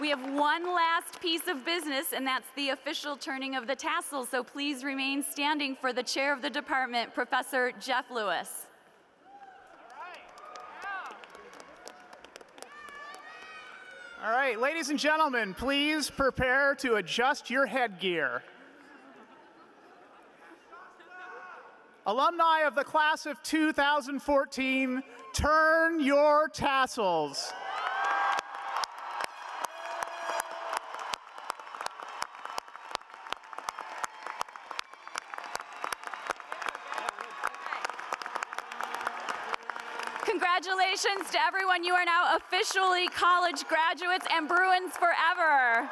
We have one last piece of business, and that's the official turning of the tassels. So please remain standing for the chair of the department, Professor Jeff Lewis. All right, ladies and gentlemen, please prepare to adjust your headgear. Alumni of the class of 2014, turn your tassels. Congratulations to everyone. You are now officially college graduates and Bruins forever.